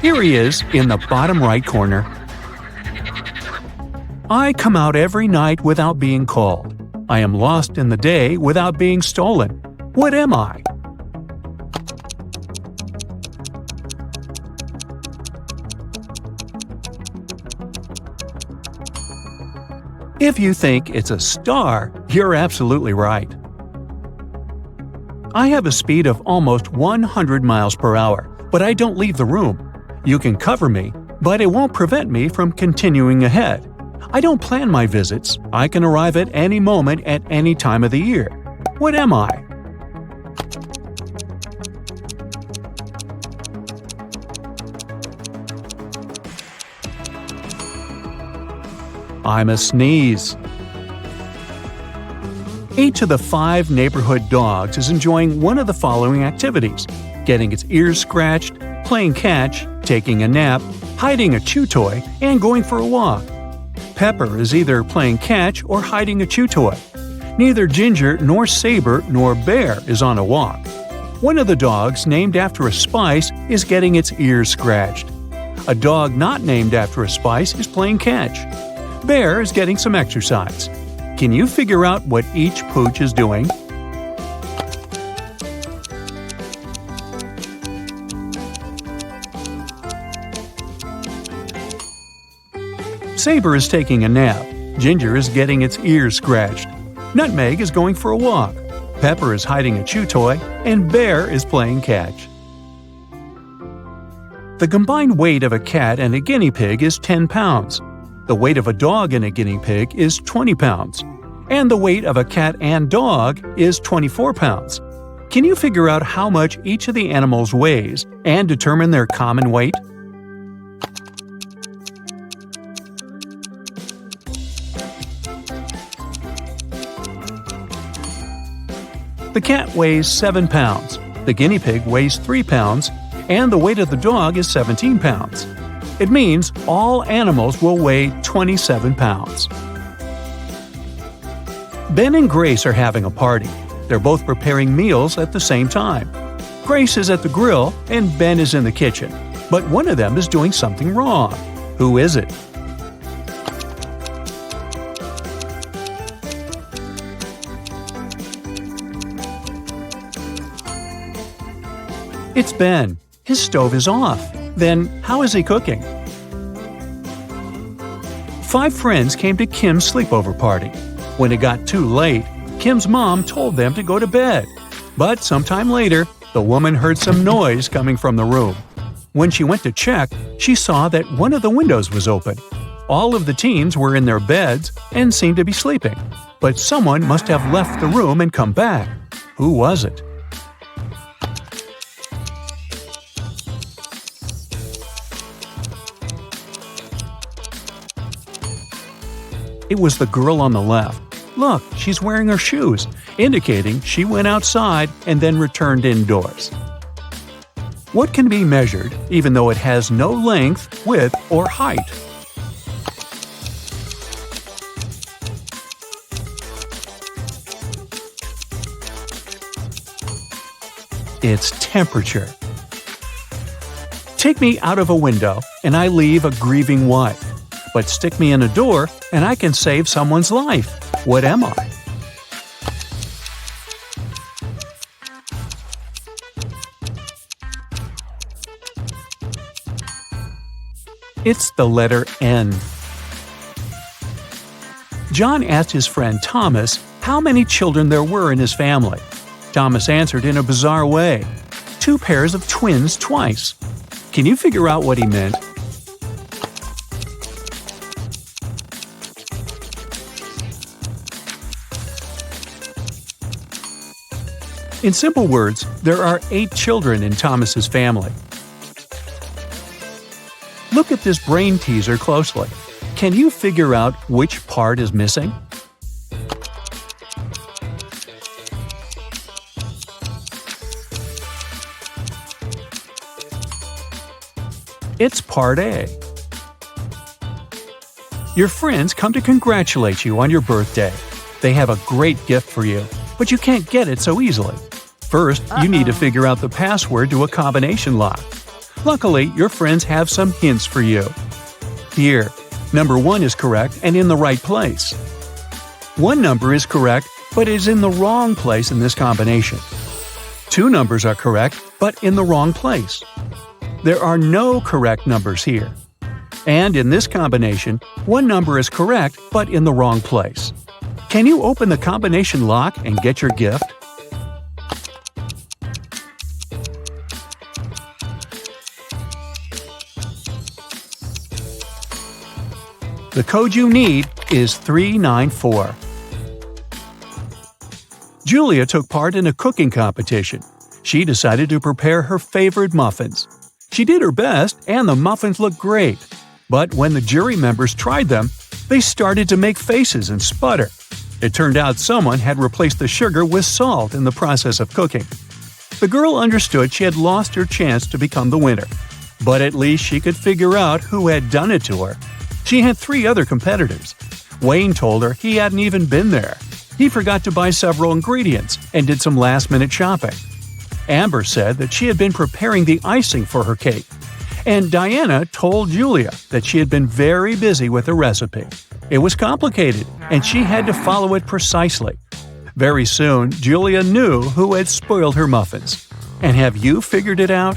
Here he is in the bottom right corner. I come out every night without being called. I am lost in the day without being stolen. What am I? If you think it's a star, you're absolutely right. I have a speed of almost 100 miles per hour, but I don't leave the room. You can cover me, but it won't prevent me from continuing ahead. I don't plan my visits. I can arrive at any moment at any time of the year. What am I? I'm a sneeze. Each of the 5 neighborhood dogs is enjoying one of the following activities: getting its ears scratched, playing catch, taking a nap, hiding a chew toy, and going for a walk. Pepper is either playing catch or hiding a chew toy. Neither Ginger nor Saber nor Bear is on a walk. One of the dogs named after a spice is getting its ears scratched. A dog not named after a spice is playing catch. Bear is getting some exercise. Can you figure out what each pooch is doing? Saber is taking a nap. Ginger is getting its ears scratched. Nutmeg is going for a walk. Pepper is hiding a chew toy. And Bear is playing catch. The combined weight of a cat and a guinea pig is 10 pounds. The weight of a dog and a guinea pig is 20 pounds. And the weight of a cat and dog is 24 pounds. Can you figure out how much each of the animals weighs and determine their common weight? The cat weighs 7 pounds, the guinea pig weighs 3 pounds, and the weight of the dog is 17 pounds. It means all animals will weigh 27 pounds. Ben and Grace are having a party. They're both preparing meals at the same time. Grace is at the grill and Ben is in the kitchen, but one of them is doing something wrong. Who is it? It's Ben. His stove is off. Then how is he cooking? 5 friends came to Kim's sleepover party. When it got too late, Kim's mom told them to go to bed. But sometime later, the woman heard some noise coming from the room. When she went to check, she saw that one of the windows was open. All of the teens were in their beds and seemed to be sleeping. But someone must have left the room and come back. Who was it? It was the girl on the left. Look, she's wearing her shoes, indicating she went outside and then returned indoors. What can be measured even though it has no length, width, or height? It's temperature. Take me out of a window and I leave a grieving wife. But stick me in a door and I can save someone's life. What am I? It's the letter N. John asked his friend Thomas how many children there were in his family. Thomas answered in a bizarre way. 2 pairs of twins twice. Can you figure out what he meant? In simple words, there are 8 children in Thomas's family. Look at this brain teaser closely. Can you figure out which part is missing? It's part A. Your friends come to congratulate you on your birthday. They have a great gift for you, but you can't get it so easily. First, you need to figure out the password to a combination lock. Luckily, your friends have some hints for you. Here, number 1 is correct and in the right place. 1 number is correct, but is in the wrong place in this combination. 2 numbers are correct, but in the wrong place. There are no correct numbers here. And in this combination, one number is correct but in the wrong place. Can you open the combination lock and get your gift? The code you need is 394. Julia took part in a cooking competition. She decided to prepare her favorite muffins. She did her best and the muffins looked great. But when the jury members tried them, they started to make faces and sputter. It turned out someone had replaced the sugar with salt in the process of cooking. The girl understood she had lost her chance to become the winner. But at least she could figure out who had done it to her. She had 3 other competitors. Wayne told her he hadn't even been there. He forgot to buy several ingredients and did some last-minute shopping. Amber said that she had been preparing the icing for her cake. And Diana told Julia that she had been very busy with the recipe. It was complicated, and she had to follow it precisely. Very soon, Julia knew who had spoiled her muffins. And have you figured it out?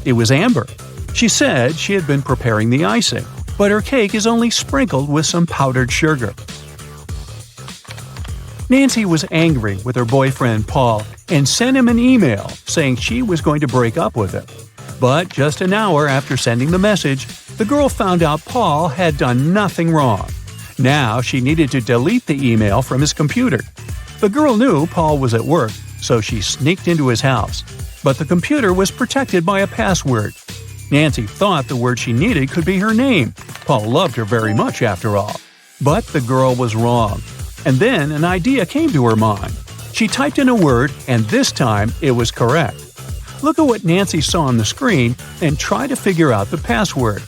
It was Amber. She said she had been preparing the icing, but her cake is only sprinkled with some powdered sugar. Nancy was angry with her boyfriend Paul and sent him an email saying she was going to break up with him. But just an hour after sending the message, the girl found out Paul had done nothing wrong. Now she needed to delete the email from his computer. The girl knew Paul was at work, so she sneaked into his house. But the computer was protected by a password. Nancy thought the word she needed could be her name. Paul loved her very much after all. But the girl was wrong. And then an idea came to her mind. She typed in a word, and this time it was correct. Look at what Nancy saw on the screen and try to figure out the password.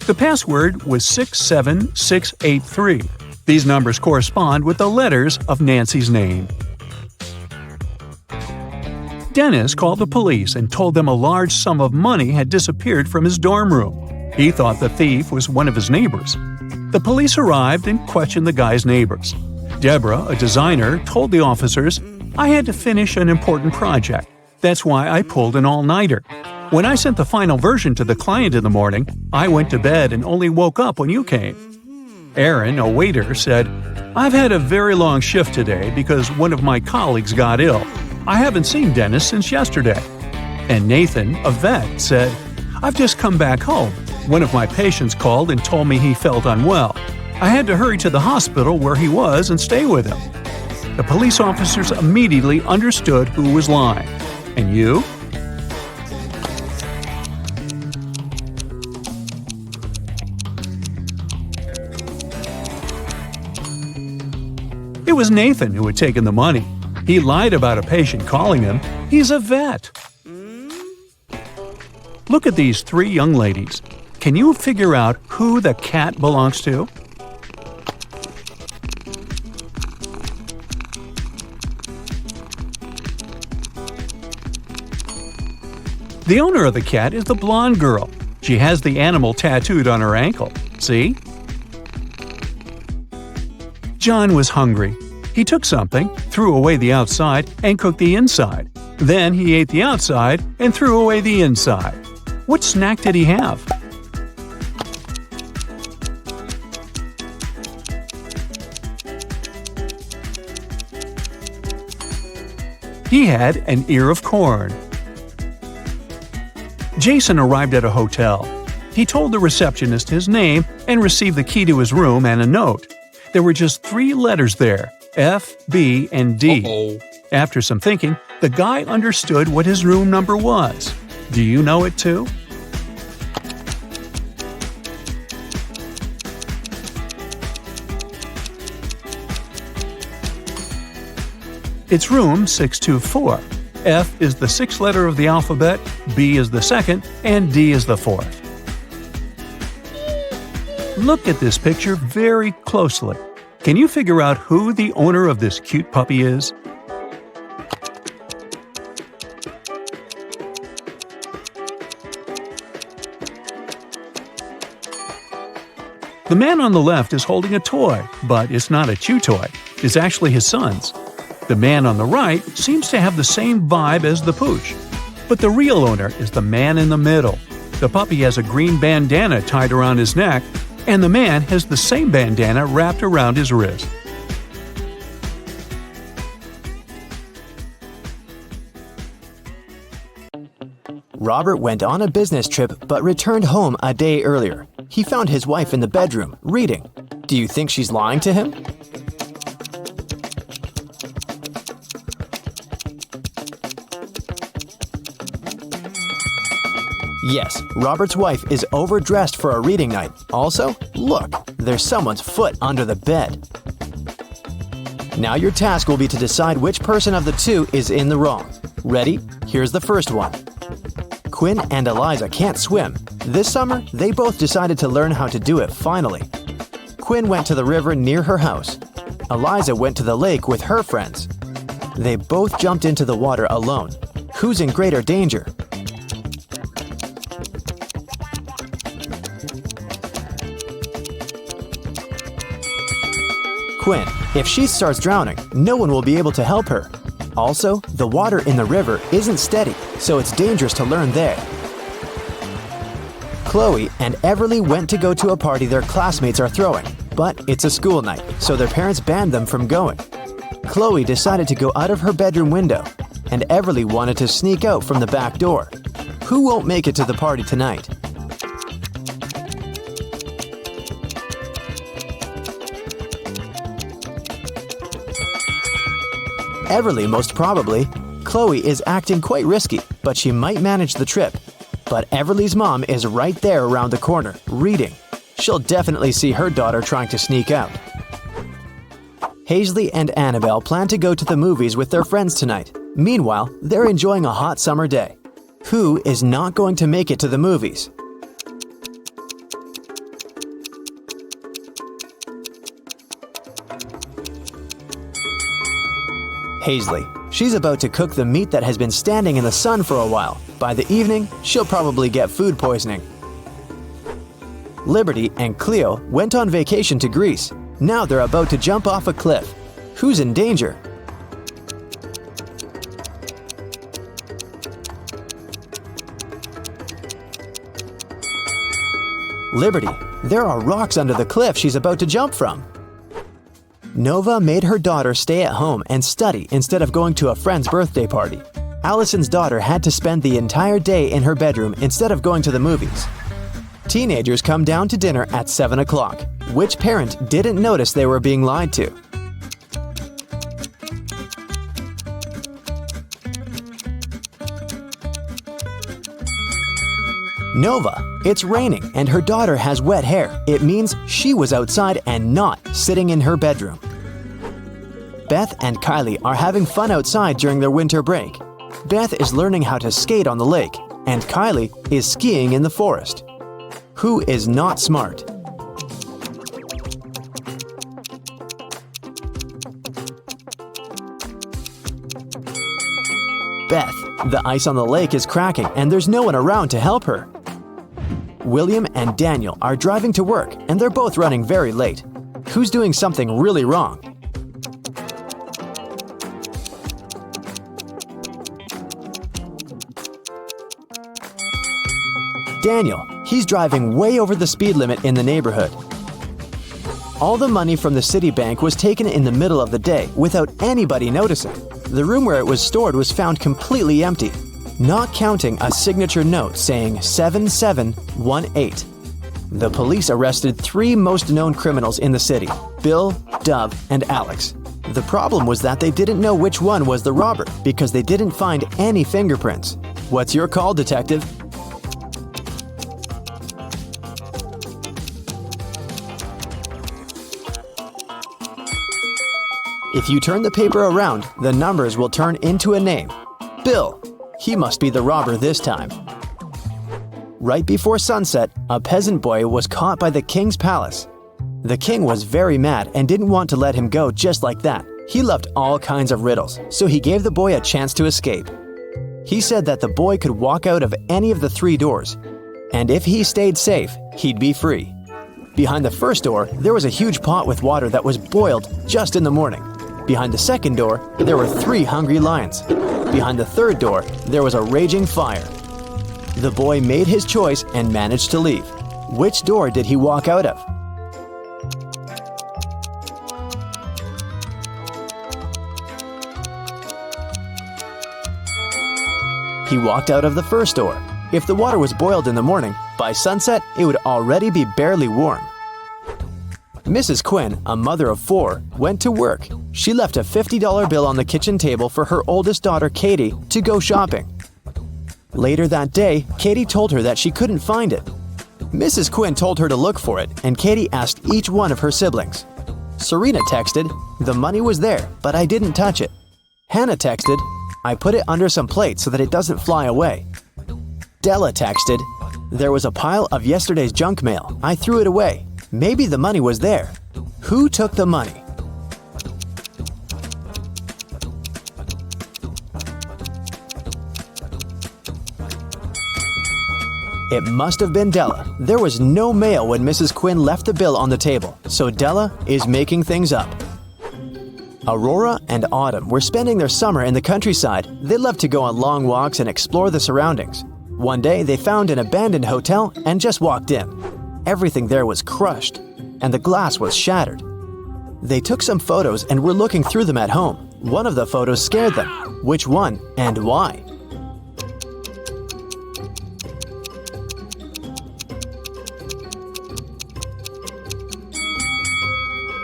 The password was 67683. These numbers correspond with the letters of Nancy's name. Dennis called the police and told them a large sum of money had disappeared from his dorm room. He thought the thief was one of his neighbors. The police arrived and questioned the guy's neighbors. Deborah, a designer, told the officers, "I had to finish an important project. That's why I pulled an all-nighter. When I sent the final version to the client in the morning, I went to bed and only woke up when you came." Aaron, a waiter, said, "I've had a very long shift today because one of my colleagues got ill. I haven't seen Dennis since yesterday." And Nathan, a vet, said, "I've just come back home. One of my patients called and told me he felt unwell. I had to hurry to the hospital where he was and stay with him." The police officers immediately understood who was lying. And you? It was Nathan who had taken the money. He lied about a patient calling him. He's a vet. Look at these 3 young ladies. Can you figure out who the cat belongs to? The owner of the cat is the blonde girl. She has the animal tattooed on her ankle. See? John was hungry. He took something, threw away the outside, and cooked the inside. Then he ate the outside and threw away the inside. What snack did he have? He had an ear of corn. Jason arrived at a hotel. He told the receptionist his name and received the key to his room and a note. There were just 3 letters there, F, B, and D. After some thinking, the guy understood what his room number was. Do you know it too? It's room 624. F is the 6th letter of the alphabet, B is the 2nd, and D is the 4th. Look at this picture very closely. Can you figure out who the owner of this cute puppy is? The man on the left is holding a toy, but it's not a chew toy. It's actually his son's. The man on the right seems to have the same vibe as the pooch. But the real owner is the man in the middle. The puppy has a green bandana tied around his neck, and the man has the same bandana wrapped around his wrist. Robert went on a business trip but returned home a day earlier. He found his wife in the bedroom, reading. Do you think she's lying to him? Yes, Robert's wife is overdressed for a reading night. Also, look, there's someone's foot under the bed. Now your task will be to decide which person of the two is in the wrong. Ready? Here's the first one. Quinn and Eliza can't swim. This summer, they both decided to learn how to do it finally. Quinn went to the river near her house. Eliza went to the lake with her friends. They both jumped into the water alone. Who's in greater danger? Quinn. If she starts drowning, no one will be able to help her. Also, the water in the river isn't steady, so it's dangerous to learn there. Chloe and Everly went to go to a party their classmates are throwing, but it's a school night, so their parents banned them from going. Chloe decided to go out of her bedroom window, and Everly wanted to sneak out from the back door. Who won't make it to the party tonight? Everly, most probably. Chloe is acting quite risky, but she might manage the trip. But Everly's mom is right there around the corner, reading. She'll definitely see her daughter trying to sneak out. Hazley and Annabelle plan to go to the movies with their friends tonight. Meanwhile, they're enjoying a hot summer day. Who is not going to make it to the movies? Hazley. She's about to cook the meat that has been standing in the sun for a while. By the evening, she'll probably get food poisoning. Liberty and Cleo went on vacation to Greece. Now they're about to jump off a cliff. Who's in danger? Liberty. There are rocks under the cliff she's about to jump from. Nova made her daughter stay at home and study instead of going to a friend's birthday party. Allison's daughter had to spend the entire day in her bedroom instead of going to the movies. Teenagers come down to dinner at 7 o'clock. Which parent didn't notice they were being lied to? Nova. It's raining and her daughter has wet hair. It means she was outside and not sitting in her bedroom. Beth and Kylie are having fun outside during their winter break. Beth is learning how to skate on the lake, and Kylie is skiing in the forest. Who is not smart? Beth. The ice on the lake is cracking and there's no one around to help her. William and Daniel are driving to work and they're both running very late. Who's doing something really wrong? Daniel. He's driving way over the speed limit in the neighborhood. All the money from the city bank was taken in the middle of the day without anybody noticing. The room where it was stored was found completely empty, not counting a signature note saying 7718. The police arrested 3 most known criminals in the city, Bill, Dove, and Alex. The problem was that they didn't know which one was the robber because they didn't find any fingerprints. What's your call, detective? If you turn the paper around, the numbers will turn into a name. Bill. He must be the robber this time. Right before sunset, a peasant boy was caught by the king's palace. The king was very mad and didn't want to let him go just like that. He loved all kinds of riddles, so he gave the boy a chance to escape. He said that the boy could walk out of any of the 3 doors, and if he stayed safe, he'd be free. Behind the first door, there was a huge pot with water that was boiled just in the morning. Behind the second door, there were 3 hungry lions. Behind the third door, there was a raging fire. The boy made his choice and managed to leave. Which door did he walk out of? He walked out of the first door. If the water was boiled in the morning, by sunset it would already be barely warm. Mrs. Quinn, a mother of 4, went to work. She left a $50 bill on the kitchen table for her oldest daughter, Katie, to go shopping. Later that day, Katie told her that she couldn't find it. Mrs. Quinn told her to look for it, and Katie asked each one of her siblings. Serena texted, "The money was there, but I didn't touch it." Hannah texted, "I put it under some plates so that it doesn't fly away." Della texted, "There was a pile of yesterday's junk mail. I threw it away. Maybe the money was there. Who took the money?" It must have been Della. There was no mail when Mrs. Quinn left the bill on the table, so Della is making things up. Aurora and Autumn were spending their summer in the countryside. They loved to go on long walks and explore the surroundings. One day, they found an abandoned hotel and just walked in. Everything there was crushed, and the glass was shattered. They took some photos and were looking through them at home. One of the photos scared them. Which one and why?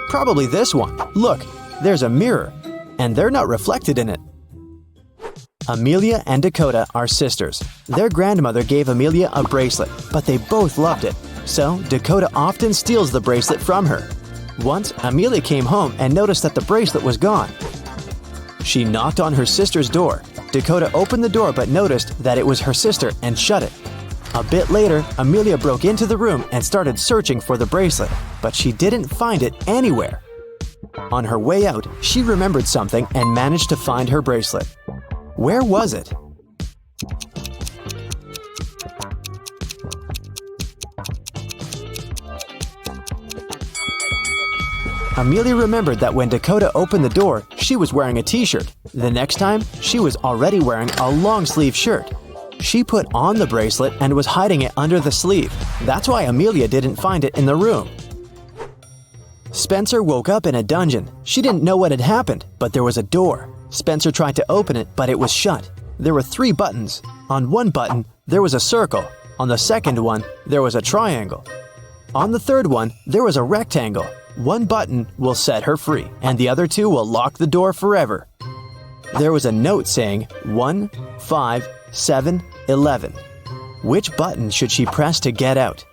Probably this one. Look, there's a mirror, and they're not reflected in it. Amelia and Dakota are sisters. Their grandmother gave Amelia a bracelet, but they both loved it. So Dakota often steals the bracelet from her. Once, Amelia came home and noticed that the bracelet was gone. She knocked on her sister's door. Dakota opened the door but noticed that it was her sister and shut it. A bit later, Amelia broke into the room and started searching for the bracelet, but she didn't find it anywhere. On her way out, she remembered something and managed to find her bracelet. Where was it? Amelia remembered that when Dakota opened the door, she was wearing a t-shirt. The next time, she was already wearing a long-sleeve shirt. She put on the bracelet and was hiding it under the sleeve. That's why Amelia didn't find it in the room. Spencer woke up in a dungeon. She didn't know what had happened, but there was a door. Spencer tried to open it, but it was shut. There were 3 buttons. On one button, there was a circle. On the second one, there was a triangle. On the third one, there was a rectangle. One button will set her free, and the other 2 will lock the door forever. There was a note saying 1, 5, 7, 11. Which button should she press to get out?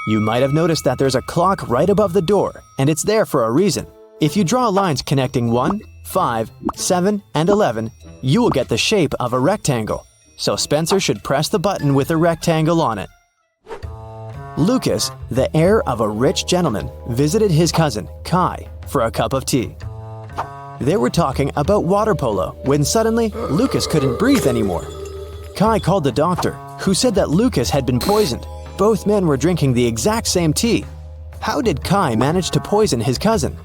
You might have noticed that there's a clock right above the door, and it's there for a reason. If you draw lines connecting 1, 5, 7, and 11, you will get the shape of a rectangle. So Spencer should press the button with a rectangle on it. Lucas, the heir of a rich gentleman, visited his cousin, Kai, for a cup of tea. They were talking about water polo when suddenly Lucas couldn't breathe anymore. Kai called the doctor, who said that Lucas had been poisoned. Both men were drinking the exact same tea. How did Kai manage to poison his cousin?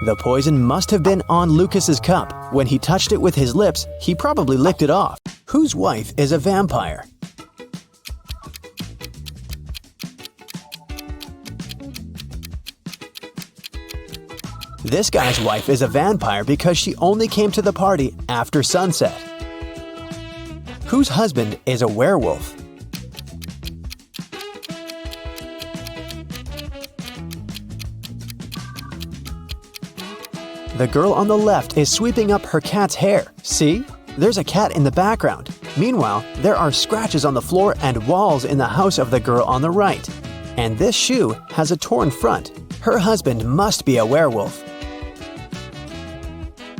The poison must have been on Lucas's cup. When he touched it with his lips, he probably licked it off. Whose wife is a vampire? This guy's wife is a vampire because she only came to the party after sunset. Whose husband is a werewolf? The girl on the left is sweeping up her cat's hair. See? There's a cat in the background. Meanwhile, there are scratches on the floor and walls in the house of the girl on the right. And this shoe has a torn front. Her husband must be a werewolf.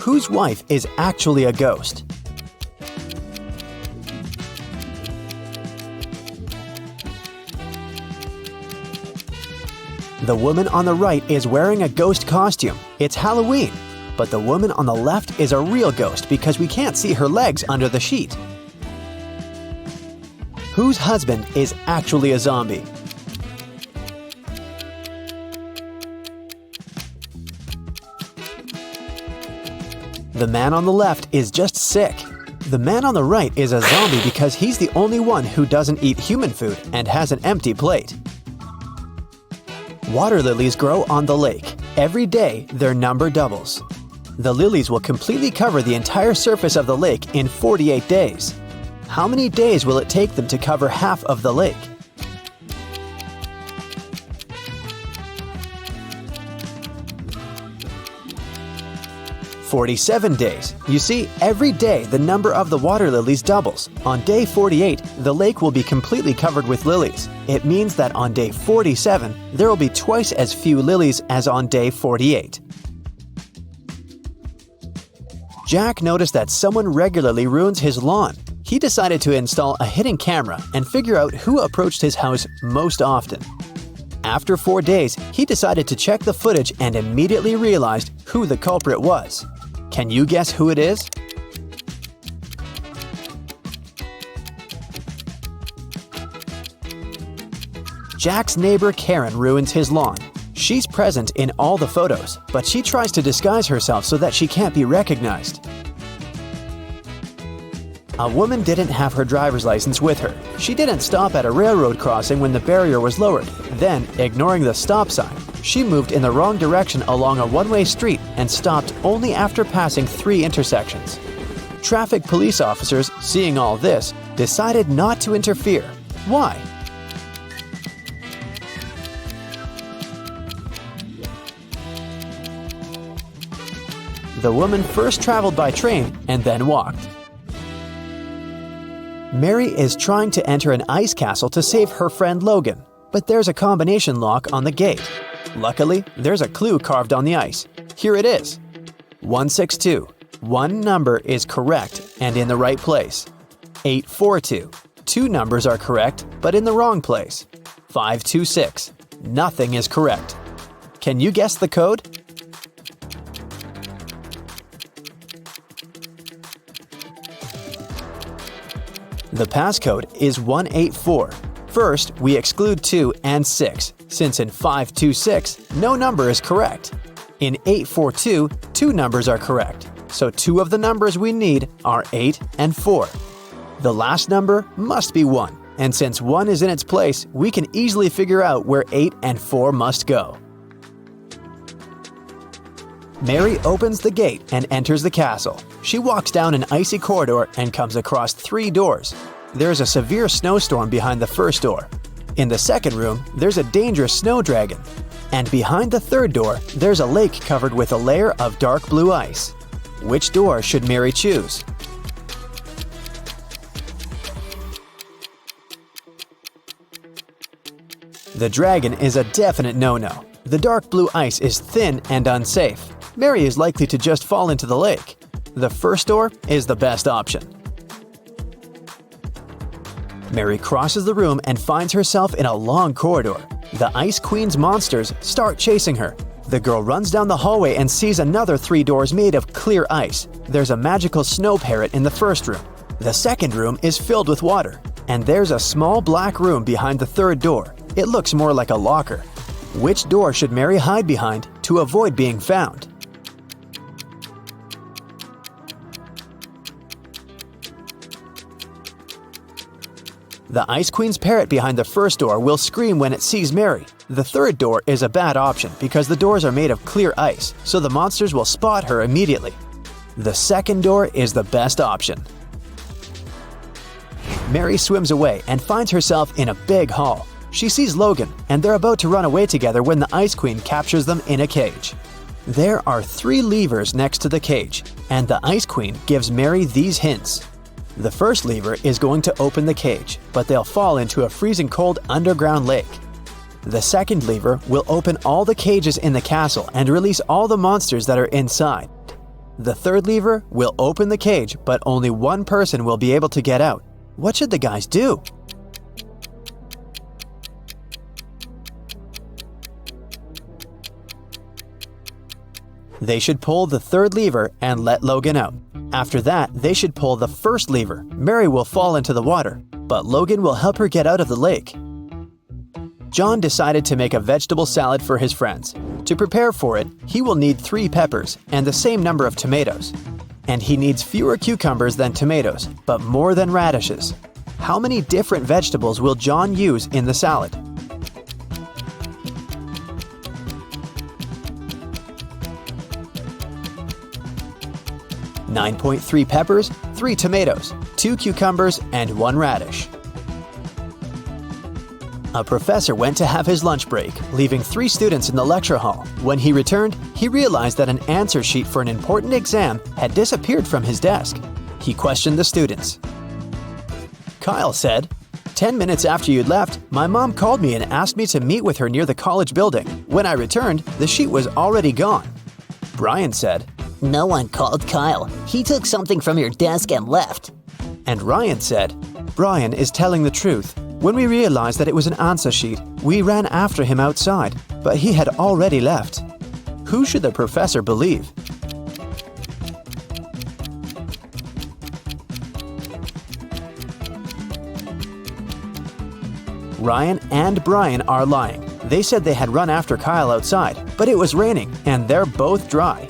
Whose wife is actually a ghost? The woman on the right is wearing a ghost costume. It's Halloween. But the woman on the left is a real ghost because we can't see her legs under the sheet. Whose husband is actually a zombie? The man on the left is just sick. The man on the right is a zombie because he's the only one who doesn't eat human food and has an empty plate. Water lilies grow on the lake. Every day, their number doubles. The lilies will completely cover the entire surface of the lake in 48 days. How many days will it take them to cover half of the lake? 47 days. You see, every day the number of the water lilies doubles. On day 48, the lake will be completely covered with lilies. It means that on day 47, there will be twice as few lilies as on day 48. Jack noticed that someone regularly ruins his lawn. He decided to install a hidden camera and figure out who approached his house most often. After 4 days, he decided to check the footage and immediately realized who the culprit was. Can you guess who it is? Jack's neighbor Karen ruins his lawn. She's present in all the photos, but she tries to disguise herself so that she can't be recognized. A woman didn't have her driver's license with her. She didn't stop at a railroad crossing when the barrier was lowered. Then, ignoring the stop sign, she moved in the wrong direction along a one-way street and stopped only after passing 3 intersections. Traffic police officers, seeing all this, decided not to interfere. Why? The woman first traveled by train and then walked. Mary is trying to enter an ice castle to save her friend Logan, but there's a combination lock on the gate. Luckily, there's a clue carved on the ice. Here it is. 162. One number is correct and in the right place. 842. 2 numbers are correct, but in the wrong place. 526. Nothing is correct. Can you guess the code? The passcode is 184. First, we exclude 2 and 6, since in 526, no number is correct. In 842, 2 numbers are correct, so 2 of the numbers we need are 8 and 4. The last number must be 1, and since 1 is in its place, we can easily figure out where 8 and 4 must go. Mary opens the gate and enters the castle. She walks down an icy corridor and comes across 3 doors. There's a severe snowstorm behind the first door. In the second room, there's a dangerous snow dragon. And behind the third door, there's a lake covered with a layer of dark blue ice. Which door should Mary choose? The dragon is a definite no-no. The dark blue ice is thin and unsafe. Mary is likely to just fall into the lake. The first door is the best option. Mary crosses the room and finds herself in a long corridor. The Ice Queen's monsters start chasing her. The girl runs down the hallway and sees another 3 doors made of clear ice. There's a magical snow parrot in the first room. The second room is filled with water. And there's a small black room behind the third door. It looks more like a locker. Which door should Mary hide behind to avoid being found? The Ice Queen's parrot behind the first door will scream when it sees Mary. The third door is a bad option because the doors are made of clear ice, so the monsters will spot her immediately. The second door is the best option. Mary swims away and finds herself in a big hall. She sees Logan, and they're about to run away together when the Ice Queen captures them in a cage. There are 3 levers next to the cage, and the Ice Queen gives Mary these hints. The first lever is going to open the cage, but they'll fall into a freezing cold underground lake. The second lever will open all the cages in the castle and release all the monsters that are inside. The third lever will open the cage, but only 1 person will be able to get out. What should the guys do? They should pull the third lever and let Logan out. After that, they should pull the first lever. Mary will fall into the water, but Logan will help her get out of the lake. John decided to make a vegetable salad for his friends. To prepare for it, he will need 3 peppers and the same number of tomatoes. And he needs fewer cucumbers than tomatoes, but more than radishes. How many different vegetables will John use in the salad? .3 peppers, 3 tomatoes, 2 cucumbers, and 1 radish. A professor went to have his lunch break, leaving 3 students in the lecture hall. When he returned, he realized that an answer sheet for an important exam had disappeared from his desk. He questioned the students. Kyle said, "10 minutes after you'd left, my mom called me and asked me to meet with her near the college building. When I returned, the sheet was already gone." Brian said, "No one called Kyle. He took something from your desk and left." And Ryan said, "Brian is telling the truth. When we realized that it was an answer sheet, we ran after him outside, but he had already left." Who should the professor believe? Ryan and Brian are lying. They said they had run after Kyle outside, but it was raining, and they're both dry.